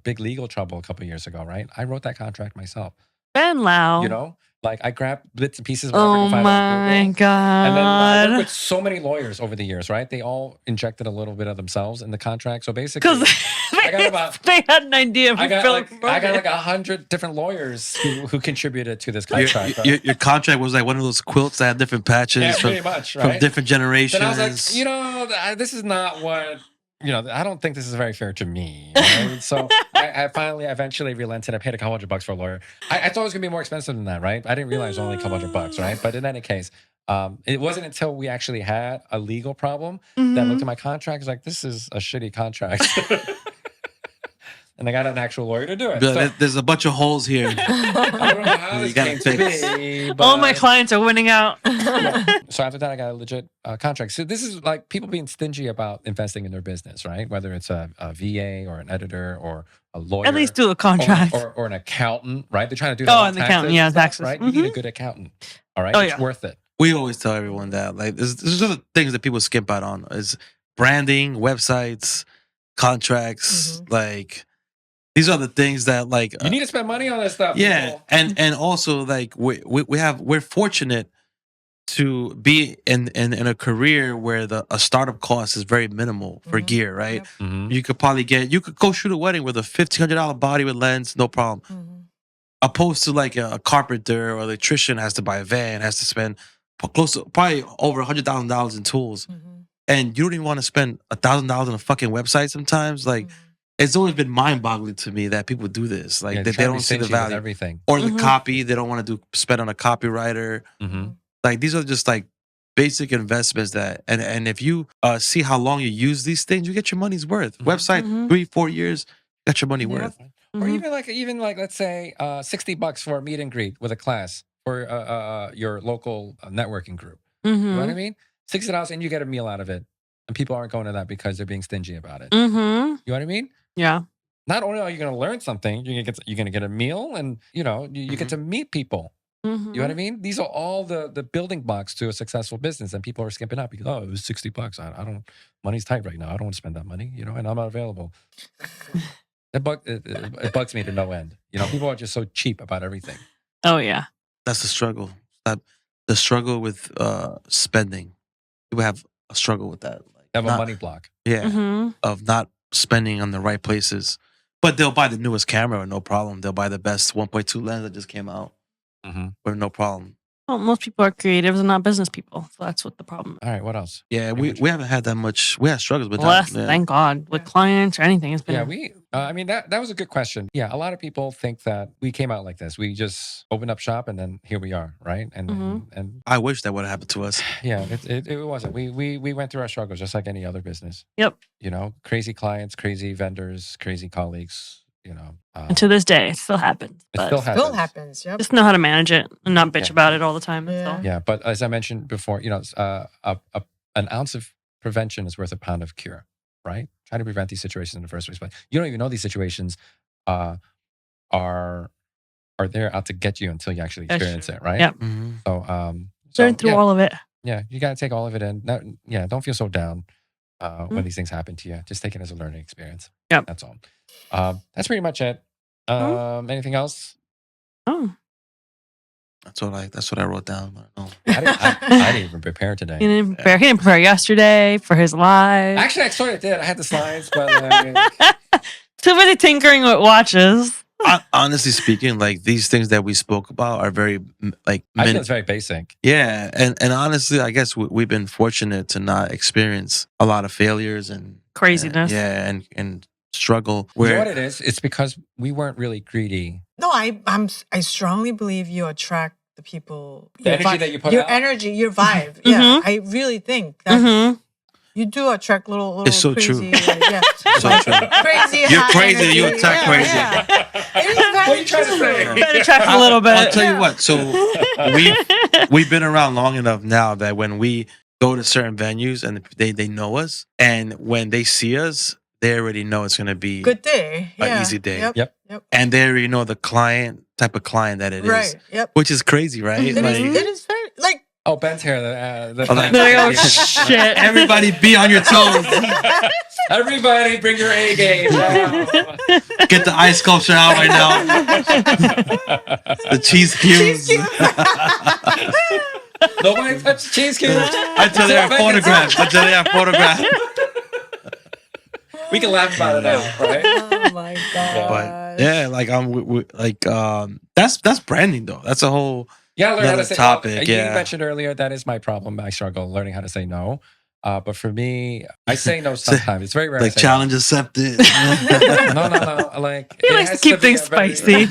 big legal trouble a couple of years ago, right? I wrote that contract myself. Ben Lau. You know, like I grabbed bits and pieces. Oh my God. And then I worked with so many lawyers over the years, right? They all injected a little bit of themselves in the contract. So basically, I got about, they had an idea. I got like 100 different lawyers who contributed to this contract. Your contract was like one of those quilts that had different patches pretty much, right? From different generations. Then I was like, you know, this is not what... You know, I don't think this is very fair to me. Right? So I eventually relented. I paid a couple $100 for a lawyer. I thought it was going to be more expensive than that, right? I didn't realize it was only a couple $100, right? But in any case, it wasn't until we actually had a legal problem that I looked at my contract. I was like, this is a shitty contract. And I got an actual lawyer to do it. So, there's a bunch of holes here. I don't know how this came to be. But, all my clients are winning out. Yeah. So after that, I got a legit contract. So this is like people being stingy about investing in their business, right? Whether it's a VA or an editor or a lawyer. At least do a contract. Or an accountant, right? They're trying to do that. Oh, an accountant, yeah, taxes. Right? You need a good accountant. All right? It's worth it. We always tell everyone that. Like, there's other things that people skip out on is branding, websites, contracts, like... These are the things that like you need to spend money on this stuff. Yeah, people. and also like we're fortunate to be in a career where a startup cost is very minimal for gear, right? Yep. Mm-hmm. You could go shoot a wedding with a $1,500 body with lens, no problem. Mm-hmm. Opposed to like a carpenter or electrician has to buy a van, has to spend close to probably over $100,000 in tools, and you don't even want to spend $1,000 on a fucking website sometimes, like. It's always been mind-boggling to me that people do this. Like they don't see the value, everything, or the copy. They don't want to spend on a copywriter. Like these are just like basic investments that, and if you see how long you use these things, you get your money's worth. Website 3-4 years, got your money worth. Or even like let's say $60 for a meet and greet with a class for your local networking group. You know what I mean? $60 and you get a meal out of it, and people aren't going to that because they're being stingy about it. You know what I mean? Yeah. Not only are you going to learn something, you're going to get a meal, and you know you get to meet people. You know what I mean? These are all the building blocks to a successful business, and people are skipping out because it was $60. I don't. Money's tight right now. I don't want to spend that money. You know, and I'm not available. It bugs me to no end. You know, people are just so cheap about everything. Oh yeah, that's the struggle. The struggle with spending. People have a struggle with that. Like, have a money block. Yeah, of not spending on the right places. But they'll buy the newest camera, no problem. They'll buy the best 1.2 lens that just came out, with no problem. Well, most people are creatives and not business people, so that's what the problem is. All right, what else? Yeah, we haven't had that much. We had struggles with less, that. Yeah. Thank God, with clients or anything. It's been I mean that was a good question. Yeah, a lot of people think that we came out like this. We just opened up shop and then here we are, right? And I wish that would have happened to us. Yeah, it wasn't. We went through our struggles just like any other business. Yep. You know, crazy clients, crazy vendors, crazy colleagues. You know, and to this day, it still happens. It still happens. Yep. Just know how to manage it and not bitch about it all the time. Yeah, but as I mentioned before, you know, an ounce of prevention is worth a pound of cure, right? Try to prevent these situations in the first place. But you don't even know these situations are there out to get you until you actually experience it, right? Yep. So learn through all of it. Yeah, you got to take all of it in. Don't feel so down when these things happen to you. Just take it as a learning experience. Yep. That's all. That's pretty much it. Anything else? Oh. That's what I wrote down. I didn't even prepare today. He didn't prepare. He didn't prepare yesterday for his live. Actually, I sort of did. I had the slides, but too busy tinkering with watches. Honestly speaking, like these things that we spoke about are very like. I think it's very basic. Yeah, and honestly, I guess we've been fortunate to not experience a lot of failures and craziness. And struggle. You know what it is? It's because we weren't really greedy. No, I strongly believe you attract the people. The energy that you put out? Your energy, your vibe. Yeah, I really think that you do attract little it's so crazy. True. So true. Crazy. You're crazy. Energy. You attack crazy. Yeah. What are you trying to say? Better attract a little bit. I'll tell you what. So we've been around long enough now that when we go to certain venues and they know us, and when they see us, they already know it's gonna be good day, an easy day. Yep. And they already know the type of client that it is. Right. Yep. Which is crazy, right? It is very like. Oh, Ben's here. Oh shit! Everybody be on your toes. Everybody, bring your A game. Get the ice sculpture out right now. The cheese cubes. Nobody touch cheese cubes Until they have photograph. We can laugh about it now, right? Oh my god! But yeah, like that's branding though. That's a whole learn how to say topic. You mentioned earlier that is my problem. I struggle learning how to say no. But for me, I say no sometimes. It's very rare. Like challenge accepted. No. Like he likes to keep things spicy.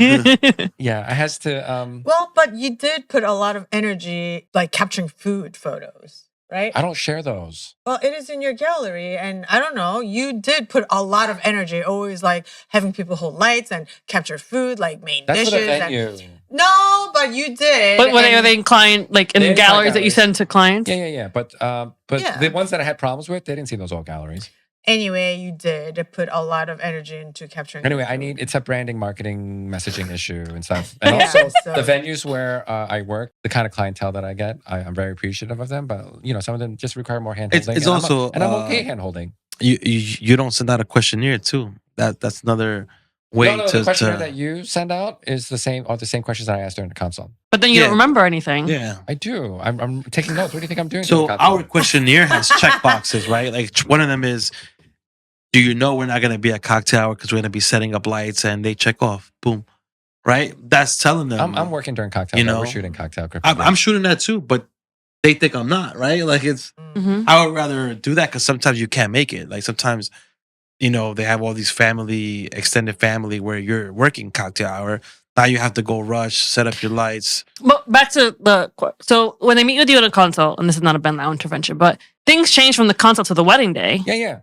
Yeah, it has to. Well, but you did put a lot of energy, like capturing food photos, right? I don't share those. Well, it is in your gallery, and I don't know. You did put a lot of energy, always like having people hold lights and capture food, like main That's dishes. For the venue. No, but you did. But are they in client, like in galleries that you send to clients? Yeah. But the ones that I had problems with, they didn't see those old galleries. Anyway, you did put a lot of energy into capturing. Anyway, it's a branding, marketing, messaging issue and stuff. And also the venues where I work, the kind of clientele that I get, I'm very appreciative of them. But some of them just require more hand holding. It's also I'm okay hand holding. You don't send out a questionnaire too. That's another way to. The questionnaire that you send out is the same questions that I asked during the consult. But then you don't remember anything. Yeah, I do. I'm taking notes. What do you think I'm doing? So our questionnaire has check boxes, right? Like one of them is, do you know we're not going to be at cocktail hour because we're going to be setting up lights, and they check off, boom, right? That's telling them. I'm working during cocktail. We're shooting cocktail. I'm shooting that too, but they think I'm not, right? Like it's. Mm-hmm. I would rather do that because sometimes you can't make it. Like sometimes. They have all these extended family where you're working cocktail hour. Now you have to go rush, set up your lights. But back to so when they meet with you at a consult, and this is not a Ben Lau intervention, but things change from the consult to the wedding day. Yeah.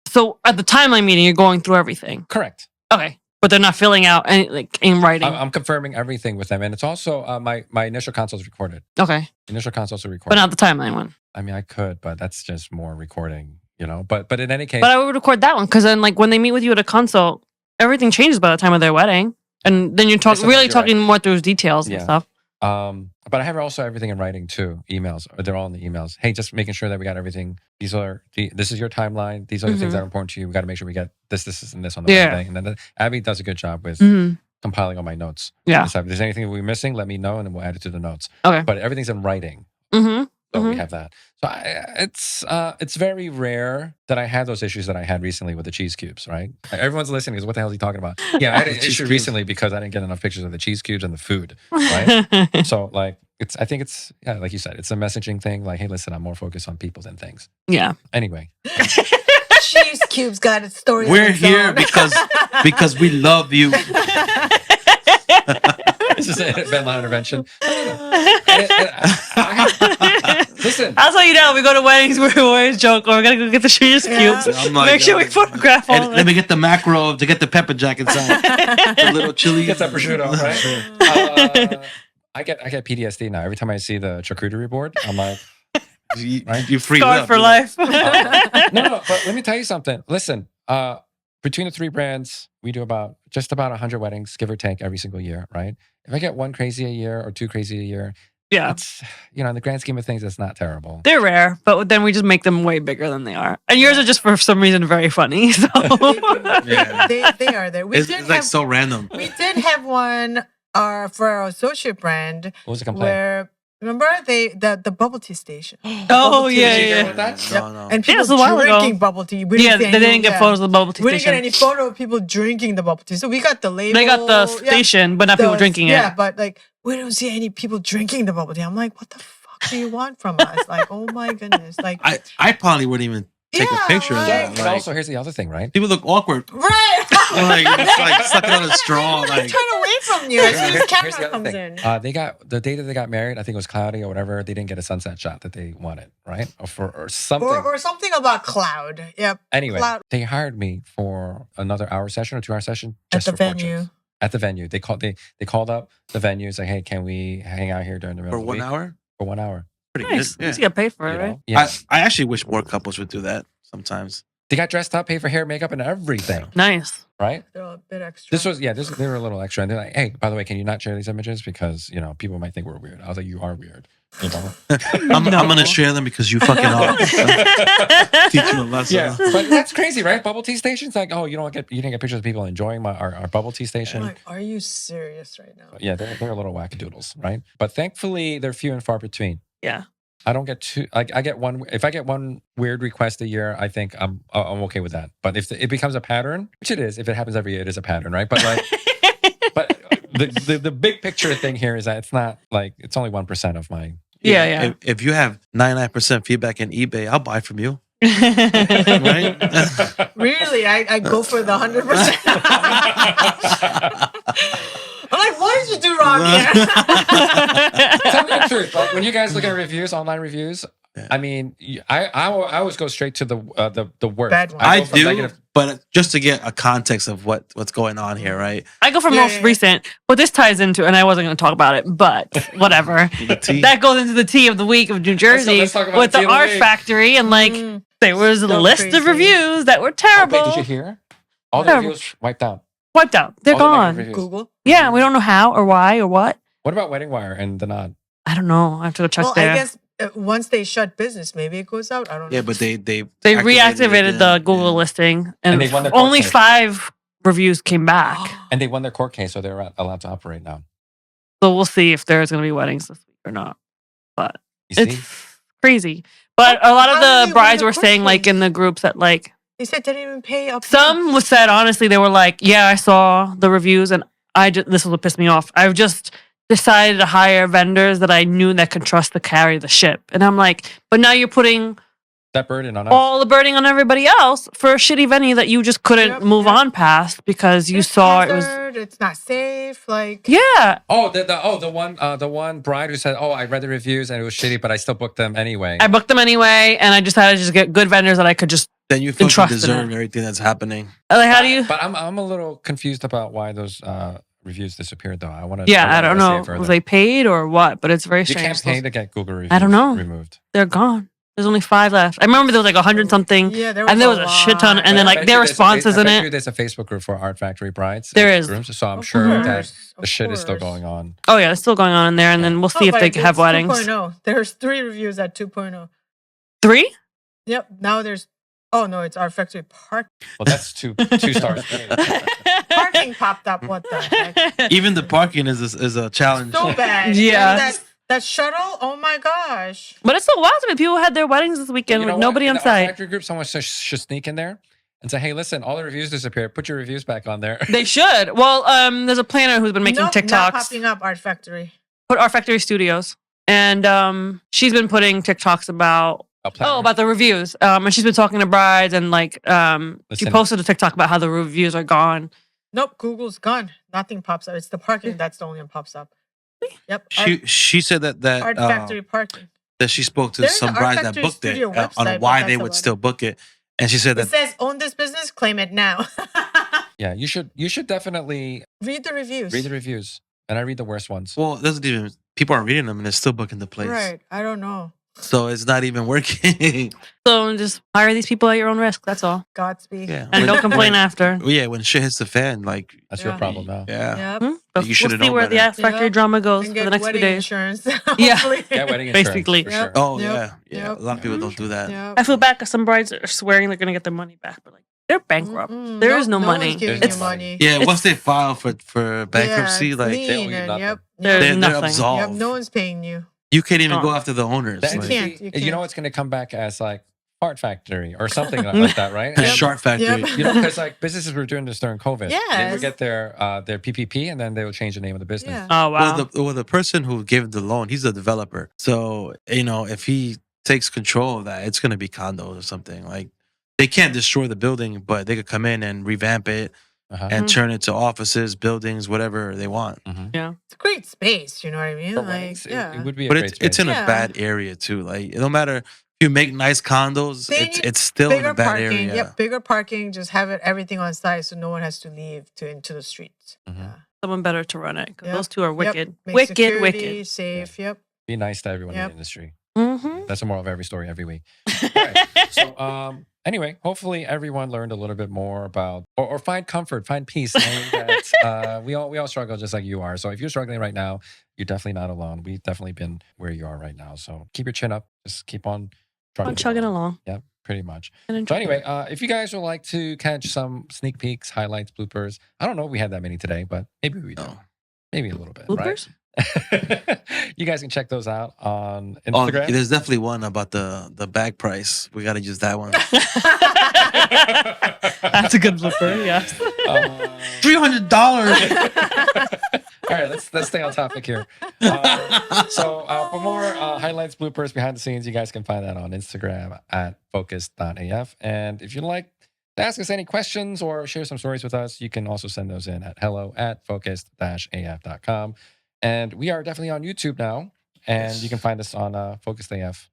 So at the timeline meeting, you're going through everything. Correct. Okay. But they're not filling out any, like in writing. I'm confirming everything with them. And it's also my initial consult is recorded. Okay. Initial consults are recorded. But not the timeline one. I mean, I could, but that's just more recording. But in any case, but I would record that one because then, like, when they meet with you at a consult, everything changes by the time of their wedding, and then you're talking more through details and stuff. But I have also everything in writing too. Emails, they're all in the emails. Hey, just making sure that we got everything. This is your timeline. These are the things that are important to you. We got to make sure we get this, and this on the wedding. And then Abby does a good job with compiling all my notes. Yeah. If there's anything we're missing, let me know, and then we'll add it to the notes. Okay. But everything's in writing. So we have that. So it's very rare that I have those issues that I had recently with the cheese cubes, right? Everyone's listening because what the hell is he talking about? Yeah, I had an issue recently because I didn't get enough pictures of the cheese cubes and the food, right? So like I think it's like you said, it's a messaging thing. Like, hey, listen, I'm more focused on people than things. Yeah. Anyway. Cheese cubes got a story. We're here because we love you. This is a Ben Lau intervention. Listen. I'll tell you now, we go to weddings, we always joke, we're going to go get the cheese cubes. Make sure we photograph all of it. Let me get the macro to get the pepper jack inside. The little chili. Get that prosciutto, right? I get PTSD now. Every time I see the charcuterie board, I'm like, you free Scarred for life. No, but let me tell you something. Listen, between the three brands, we do just about 100 weddings, give or take, every single year, right? If I get one crazy a year or two crazy a year, it's, in the grand scheme of things, it's not terrible. They're rare, but then we just make them way bigger than they are. And yours are just for some reason very funny. So they are there. It's like so random. We did have one for our associate brand. What was the complaint? Remember the bubble tea station? Oh, yeah. No. And people drinking bubble tea. They didn't get photos of the bubble tea we station. didn't get any photo of people drinking the bubble tea. So we got the label. They got the station, but not people drinking it. Yeah, but like we don't see any people drinking the bubble tea. I'm like, what the fuck do you want from us? Like, oh my goodness. Like I probably wouldn't even take a picture of that. But also, here's the other thing, right? People look awkward. Right. It's like sucking on a straw. Like, turn away from you as soon as camera comes in. They got the day that they got married. I think it was cloudy or whatever. They didn't get a sunset shot that they wanted, right? Or something. Or something about cloud. Yep. Anyway, cloud. They hired me for another hour session or 2 hour session just at the venue. Portraits. At the venue, they called up the venue. Like, hey, can we hang out here during the middle of the week? 1 hour? For 1 hour. Pretty nice. good. Yeah. You get paid for it, right? Yeah. I actually wish more couples would do that sometimes. They got dressed up, paid for hair, makeup, and everything. Nice. Right? They're a bit extra. They were a little extra. And they're like, hey, by the way, can you not share these images? Because, people might think we're weird. I was like, you are weird. I'm going to share them because you fucking are. Teach you a lesson. Yeah, but that's crazy, right? Bubble tea stations? Like, oh, you didn't get pictures of people enjoying our bubble tea station. I'm like, are you serious right now? Yeah, they're a little wackadoodles, right? But thankfully, they're few and far between. Yeah. I don't get too like I get one if I get one weird request a year, I think I'm okay with that. But if it becomes a pattern, which it is, if it happens every year, it is a pattern, right? But like, but the big picture thing here is that it's not like it's only 1% of my. Yeah. If you have 99% feedback in eBay, I'll buy from you. Right? Really, I go for the 100%. I'm like, what did you do wrong here? Tell me the truth. Like when you guys look at reviews, online reviews, I mean, I always go straight to the worst. Bad one. I do, but just to get a context of what's going on here, right? I go for most recent, but this ties into, and I wasn't going to talk about it, but whatever. That goes into the tea of the week of New Jersey let's talk about with the Art Factory, and like there was a list of reviews that were terrible. Wait, did you hear? All the reviews wiped out. Wiped out. They're gone. Google. Yeah, we don't know how or why or what. What about Wedding Wire and the Nod? I don't know. I have to go check Well, there. I guess once they shut business, maybe it goes out. I don't know. Yeah, but they reactivated the Google listing, and they won their only court case. 5 reviews came back. And they won their court case, so they're allowed to operate now. So we'll see if there's going to be weddings this week or not. But You see? it's crazy. But a lot of How did the they brides win were the saying, court like case? in the groups, that like They said they didn't even pay up. some was said honestly, they were like, "Yeah, I saw the reviews, and this was what pissed me off. I've just decided to hire vendors that I knew that could trust to carry the ship." And I'm like, but now you're putting That burden on us. all the burden on everybody else for a shitty venue that you just couldn't move on past because you saw it was. It's not safe. Like Yeah. Oh, the one bride who said, "Oh, I read the reviews and it was shitty, but I still booked them anyway." I booked them anyway, and I just had to just get good vendors that I could just. Then you fucking Entrust in deserve it. everything that's happening. Like, how do you? But I'm a little confused about why those reviews disappeared, though. I want to. Yeah, I don't know. Was they paid or what? But it's very You strange. can't pay to get Google reviews. I don't know. Removed. They're gone. There's only 5 left. I remember there was like 100 something. Yeah, and there was a shit ton, and then like their responses in it. There's a Facebook group for Art Factory brides. There is. Rooms, so I'm sure that the shit is still going on. Oh yeah, it's still going on in there, and then we'll see if they have weddings. 2.0. There's 3 reviews at 2.0. 3? Yep. Now there's. Oh no, it's Art Factory Park. Well, that's 2 stars. Parking popped up. What the heck? Even the parking is a challenge. So bad. Yeah. That shuttle. Oh my gosh. But it's so wild to me. People had their weddings this weekend with nobody on In the Art site. Factory group, someone should sneak in there and say, "Hey, listen, all the reviews disappeared. Put your reviews back on there." They should. Well, there's a planner who's been making TikToks. Not popping up Art Factory. Put Art Factory Studios, and she's been putting TikToks about the reviews. And she's been talking to brides, and like she posted a TikTok about how the reviews are gone. Nope, Google's gone. Nothing pops up. It's the parking that's the only one pops up. Yep. She said that Art Factory parking. That she spoke to some brides that booked it on why they would still book it, and she said it says own this business, claim it now. Yeah, you should definitely read the reviews. Read the reviews, and I read the worst ones. Well, it doesn't even people aren't reading them, and they're still booking the place. Right. I don't know. So it's not even working. So just hire these people at your own risk. That's all. Godspeed. Yeah. And don't complain after. Yeah, when shit hits the fan, like that's your problem now. Yeah. Yep. We'll see where the Art Factory drama goes for the next few days. Insurance. Yeah. Get wedding insurance. Basically. For sure. Oh yeah. A lot of people don't do that. I feel bad because some brides are swearing they're gonna get their money back, but like they're bankrupt. There is no money. It's money. Yeah, once they file for bankruptcy, like there's nothing. absolved. Yep, no one's paying you. You can't even go after the owners. You can't. You know it's going to come back as like Art Factory or something like that, right? Shark Factory. You know, because like businesses were doing this during COVID. Yes. They would get their PPP and then they would change the name of the business. Yeah. Oh wow. Well, the person who gave the loan, he's a developer. So if he takes control of that, it's going to be condos or something. Like they can't destroy the building, but they could come in and revamp it. And turn it to offices, buildings, whatever they want. Yeah, it's a great space. You know what I mean? Like, it would be, but it's in a bad area too. Like no matter if you make nice condos, it's still in a bad area. Yep, bigger parking. Just have everything on site, so no one has to leave into the streets. Yeah. Someone better to run it because those two are wicked, Make wicked, safe. Yep. Be nice to everyone in the industry. That's the moral of every story every week. All right. So, anyway, hopefully everyone learned a little bit more about, or find comfort, find peace, knowing that we all struggle just like you are. So if you're struggling right now, you're definitely not alone. We've definitely been where you are right now. So keep your chin up. Just keep on chugging along. Yeah, pretty much. So anyway, if you guys would like to catch some sneak peeks, highlights, bloopers, I don't know if we had that many today, but maybe we don't. Maybe a little bit. Bloopers? Right? You guys can check those out on Instagram. Oh, there's definitely one about the bag price. We got to use that one. That's a good blooper, yes. $300. All right, let's stay on topic here. So for more highlights, bloopers, behind the scenes, you guys can find that on Instagram at focus.af. And if you'd like to ask us any questions or share some stories with us, you can also send those in at hello@focus-af.com. And we are definitely on YouTube now, and you can find us on Focus AF.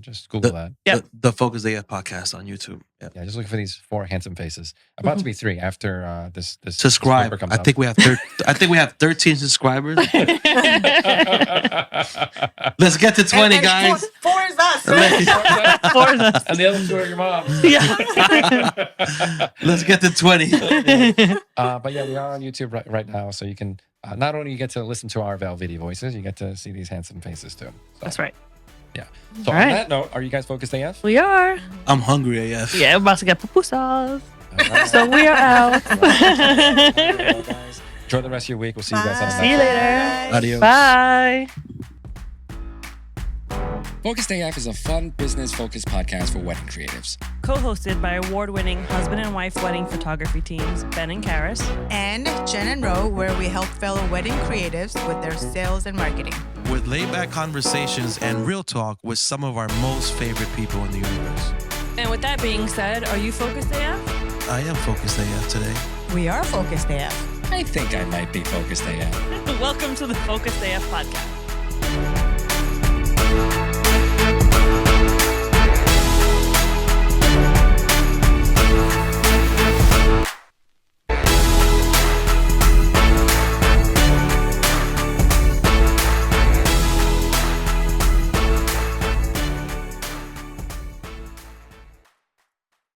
Just Google that. Yep. The Focus AF podcast on YouTube. Yep. Yeah, just looking for these 4 handsome faces. About to be 3 after this. Subscribe. This comes I think we have 13 subscribers. Let's get to 20, and guys. 4 is us. 4 is us. And the other 2 are your mom. Yeah. Let's get to 20. But yeah, we are on YouTube right now, so you can not only you get to listen to our Velvety voices, you get to see these handsome faces too. So, That's right. Yeah. So All on right. that note, are you guys focused AF? We are. I'm hungry AF. Yeah, we're about to get pupusas. Right. So we are out. All right, guys. Enjoy the rest of your week. We'll see you guys on the next See you one. later. Adios. Bye. Focused AF is a fun, business-focused podcast for wedding creatives. Co-hosted by award-winning husband and wife wedding photography teams Ben and Karis. And Jenn Ro, where we help fellow wedding creatives with their sales and marketing. With laid-back conversations and real talk with some of our most favorite people in the universe. And with that being said, are you focused AF? I am Focused AF today. We are Focused AF. I think I might be Focused AF. Welcome to the Focused AF podcast.